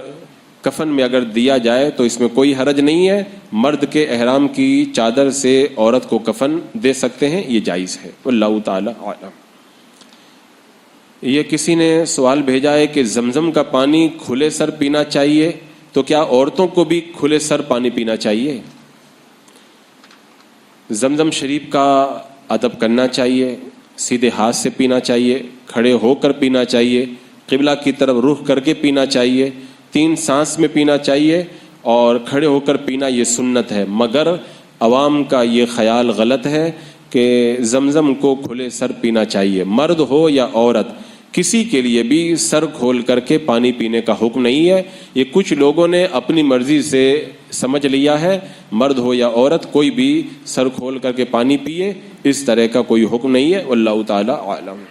کفن میں اگر دیا جائے تو اس میں کوئی حرج نہیں ہے، مرد کے احرام کی چادر سے عورت کو کفن دے سکتے ہیں، یہ جائز ہے، واللہ تعالی عالم۔ یہ کسی نے سوال بھیجا ہے کہ زمزم کا پانی کھلے سر پینا چاہیے، تو کیا عورتوں کو بھی کھلے سر پانی پینا چاہیے؟ زمزم شریف کا ادب کرنا چاہیے، سیدھے ہاتھ سے پینا چاہیے، کھڑے ہو کر پینا چاہیے، قبلہ کی طرف رخ کر کے پینا چاہیے، 3 سانس میں پینا چاہیے، اور کھڑے ہو کر پینا یہ سنت ہے، مگر عوام کا یہ خیال غلط ہے کہ زمزم کو کھلے سر پینا چاہیے، مرد ہو یا عورت کسی کے لیے بھی سر کھول کر کے پانی پینے کا حکم نہیں ہے، یہ کچھ لوگوں نے اپنی مرضی سے سمجھ لیا ہے، مرد ہو یا عورت کوئی بھی سر کھول کر کے پانی پیے، اس طرح کا کوئی حکم نہیں ہے، واللہ تعالی عالم۔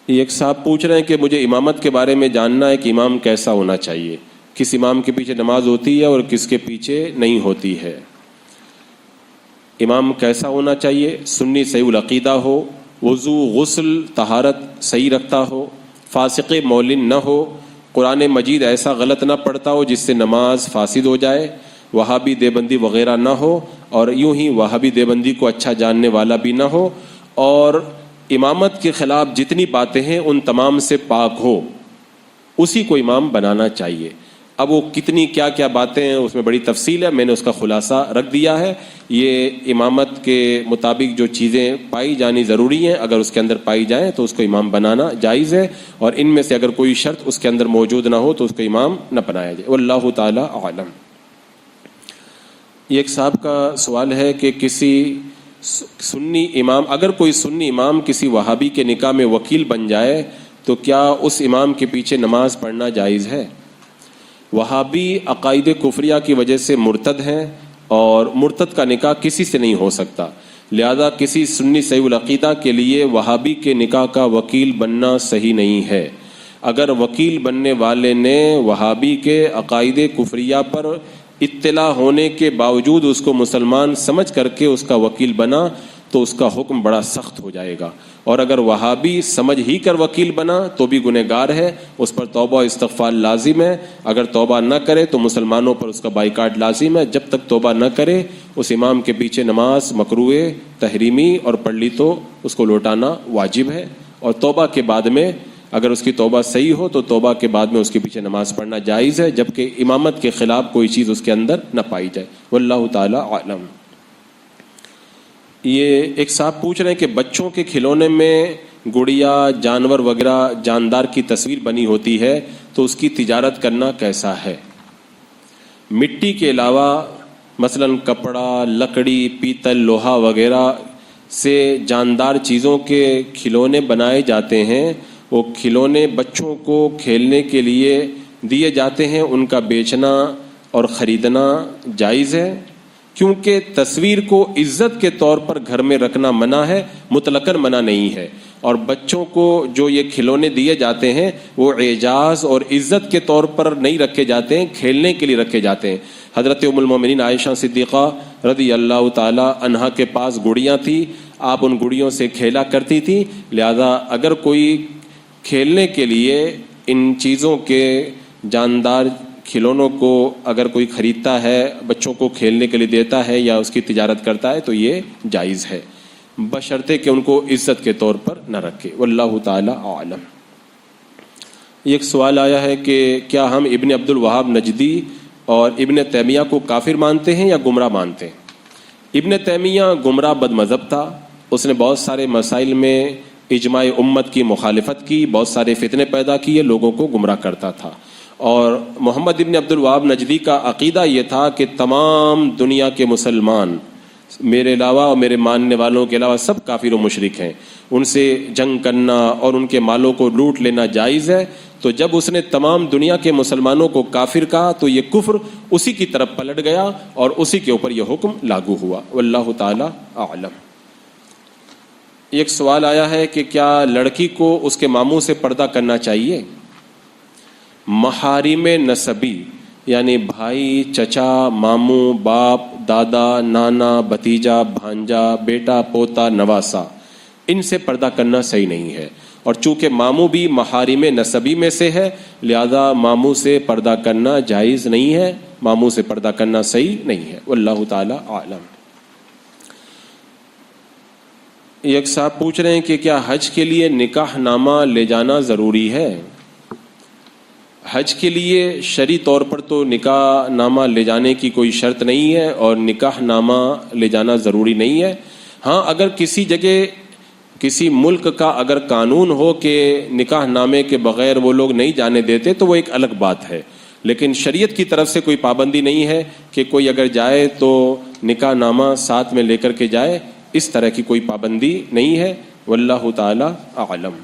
ایک صاحب پوچھ رہے ہیں کہ مجھے امامت کے بارے میں جاننا ہے کہ امام کیسا ہونا چاہیے، کس امام کے پیچھے نماز ہوتی ہے اور کس کے پیچھے نہیں ہوتی ہے۔ امام کیسا ہونا چاہیے؟ سنی صحیح العقیدہ ہو، وضو غسل طہارت صحیح رکھتا ہو، فاسق مولن نہ ہو، قرآن مجید ایسا غلط نہ پڑھتا ہو جس سے نماز فاسد ہو جائے، وہابی دیوبندی وغیرہ نہ ہو، اور یوں ہی وہابی دیوبندی کو اچھا جاننے والا بھی نہ ہو، اور امامت کے خلاف جتنی باتیں ہیں ان تمام سے پاک ہو، اسی کو امام بنانا چاہیے۔ اب وہ کتنی کیا کیا باتیں ہیں اس میں بڑی تفصیل ہے، میں نے اس کا خلاصہ رکھ دیا ہے۔ یہ امامت کے مطابق جو چیزیں پائی جانی ضروری ہیں اگر اس کے اندر پائی جائیں تو اس کو امام بنانا جائز ہے، اور ان میں سے اگر کوئی شرط اس کے اندر موجود نہ ہو تو اس کو امام نہ بنایا جائے، واللہ تعالی عالم۔ یہ ایک صاحب کا سوال ہے کہ کسی سنی امام، اگر کوئی سنی امام کسی وہابی کے نکاح میں وکیل بن جائے تو کیا اس امام کے پیچھے نماز پڑھنا جائز ہے؟ وہابی عقائد کفریہ کی وجہ سے مرتد ہیں اور مرتد کا نکاح کسی سے نہیں ہو سکتا، لہذا کسی سنی صحیح العقیدہ کے لیے وہابی کے نکاح کا وکیل بننا صحیح نہیں ہے۔ اگر وکیل بننے والے نے وہابی کے عقائد کفریہ پر اطلاع ہونے کے باوجود اس کو مسلمان سمجھ کر کے اس کا وکیل بنا تو اس کا حکم بڑا سخت ہو جائے گا، اور اگر وہابی سمجھ ہی کر وکیل بنا تو بھی گنہگار ہے، اس پر توبہ و استغفار لازم ہے۔ اگر توبہ نہ کرے تو مسلمانوں پر اس کا بائیکاٹ لازم ہے۔ جب تک توبہ نہ کرے اس امام کے پیچھے نماز مکروہ تحریمی اور پڑھ لی تو اس کو لوٹانا واجب ہے، اور توبہ کے بعد میں اگر اس کی توبہ صحیح ہو تو توبہ کے بعد میں اس کے پیچھے نماز پڑھنا جائز ہے، جبکہ امامت کے خلاف کوئی چیز اس کے اندر نہ پائی جائے۔ واللہ تعالی عالم۔ یہ ایک صاحب پوچھ رہے ہیں کہ بچوں کے کھلونے میں گڑیا، جانور وغیرہ جاندار کی تصویر بنی ہوتی ہے تو اس کی تجارت کرنا کیسا ہے؟ مٹی کے علاوہ مثلا کپڑا، لکڑی، پیتل، لوہا وغیرہ سے جاندار چیزوں کے کھلونے بنائے جاتے ہیں، وہ کھلونے بچوں کو کھیلنے کے لیے دیے جاتے ہیں، ان کا بیچنا اور خریدنا جائز ہے، کیونکہ تصویر کو عزت کے طور پر گھر میں رکھنا منع ہے، مطلقاً منع نہیں ہے، اور بچوں کو جو یہ کھلونے دیے جاتے ہیں وہ اعجاز اور عزت کے طور پر نہیں رکھے جاتے ہیں، کھیلنے کے لیے رکھے جاتے ہیں۔ حضرت ام المومنین عائشہ صدیقہ رضی اللہ تعالی عنہا کے پاس گڑیاں تھیں، آپ ان گڑیوں سے کھیلا کرتی تھی، لہذا اگر کوئی کھیلنے کے لیے ان چیزوں کے جاندار کھلونوں کو اگر کوئی خریدتا ہے، بچوں کو کھیلنے کے لیے دیتا ہے یا اس کی تجارت کرتا ہے تو یہ جائز ہے، بشرطے کہ ان کو عزت کے طور پر نہ رکھے۔ واللہ تعالی اعلم۔ ایک سوال آیا ہے کہ کیا ہم ابن عبد الوہاب نجدی اور ابن تیمیہ کو کافر مانتے ہیں یا گمراہ مانتے ہیں؟ ابن تیمیہ گمراہ بد مذہب تھا، اس نے بہت سارے مسائل میں اجماع امت کی مخالفت کی، بہت سارے فتنے پیدا کیے، لوگوں کو گمراہ کرتا تھا، اور محمد ابن عبد الوہاب نجدی کا عقیدہ یہ تھا کہ تمام دنیا کے مسلمان میرے علاوہ اور میرے ماننے والوں کے علاوہ سب کافر و مشرک ہیں، ان سے جنگ کرنا اور ان کے مالوں کو لوٹ لینا جائز ہے۔ تو جب اس نے تمام دنیا کے مسلمانوں کو کافر کہا تو یہ کفر اسی کی طرف پلٹ گیا اور اسی کے اوپر یہ حکم لاگو ہوا۔ واللہ تعالی اعلم۔ ایک سوال آیا ہے کہ کیا لڑکی کو اس کے ماموں سے پردہ کرنا چاہیے؟ محارم نسبی یعنی بھائی، چچا، ماموں، باپ، دادا، نانا، بھتیجا، بھانجا، بیٹا، پوتا، نواسا، ان سے پردہ کرنا صحیح نہیں ہے، اور چونکہ ماموں بھی محارم نسبی میں سے ہے لہذا ماموں سے پردہ کرنا جائز نہیں ہے، ماموں سے پردہ کرنا صحیح نہیں ہے۔ واللہ تعالی اعلم۔ ایک صاحب پوچھ رہے ہیں کہ کیا حج کے لیے نکاح نامہ لے جانا ضروری ہے؟ حج کے لیے شرعی طور پر تو نکاح نامہ لے جانے کی کوئی شرط نہیں ہے اور نکاح نامہ لے جانا ضروری نہیں ہے۔ ہاں، اگر کسی جگہ کسی ملک کا اگر قانون ہو کہ نکاح نامے کے بغیر وہ لوگ نہیں جانے دیتے تو وہ ایک الگ بات ہے، لیکن شریعت کی طرف سے کوئی پابندی نہیں ہے کہ کوئی اگر جائے تو نکاح نامہ ساتھ میں لے کر کے جائے، اس طرح کی کوئی پابندی نہیں ہے۔ واللہ تعالی اعلم۔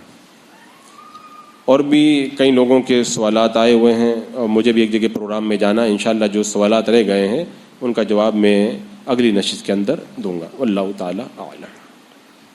اور بھی کئی لوگوں کے سوالات آئے ہوئے ہیں اور مجھے بھی ایک جگہ پروگرام میں جانا ہے، انشاءاللہ جو سوالات رہ گئے ہیں ان کا جواب میں اگلی نشست کے اندر دوں گا۔ واللہ تعالی اعلم۔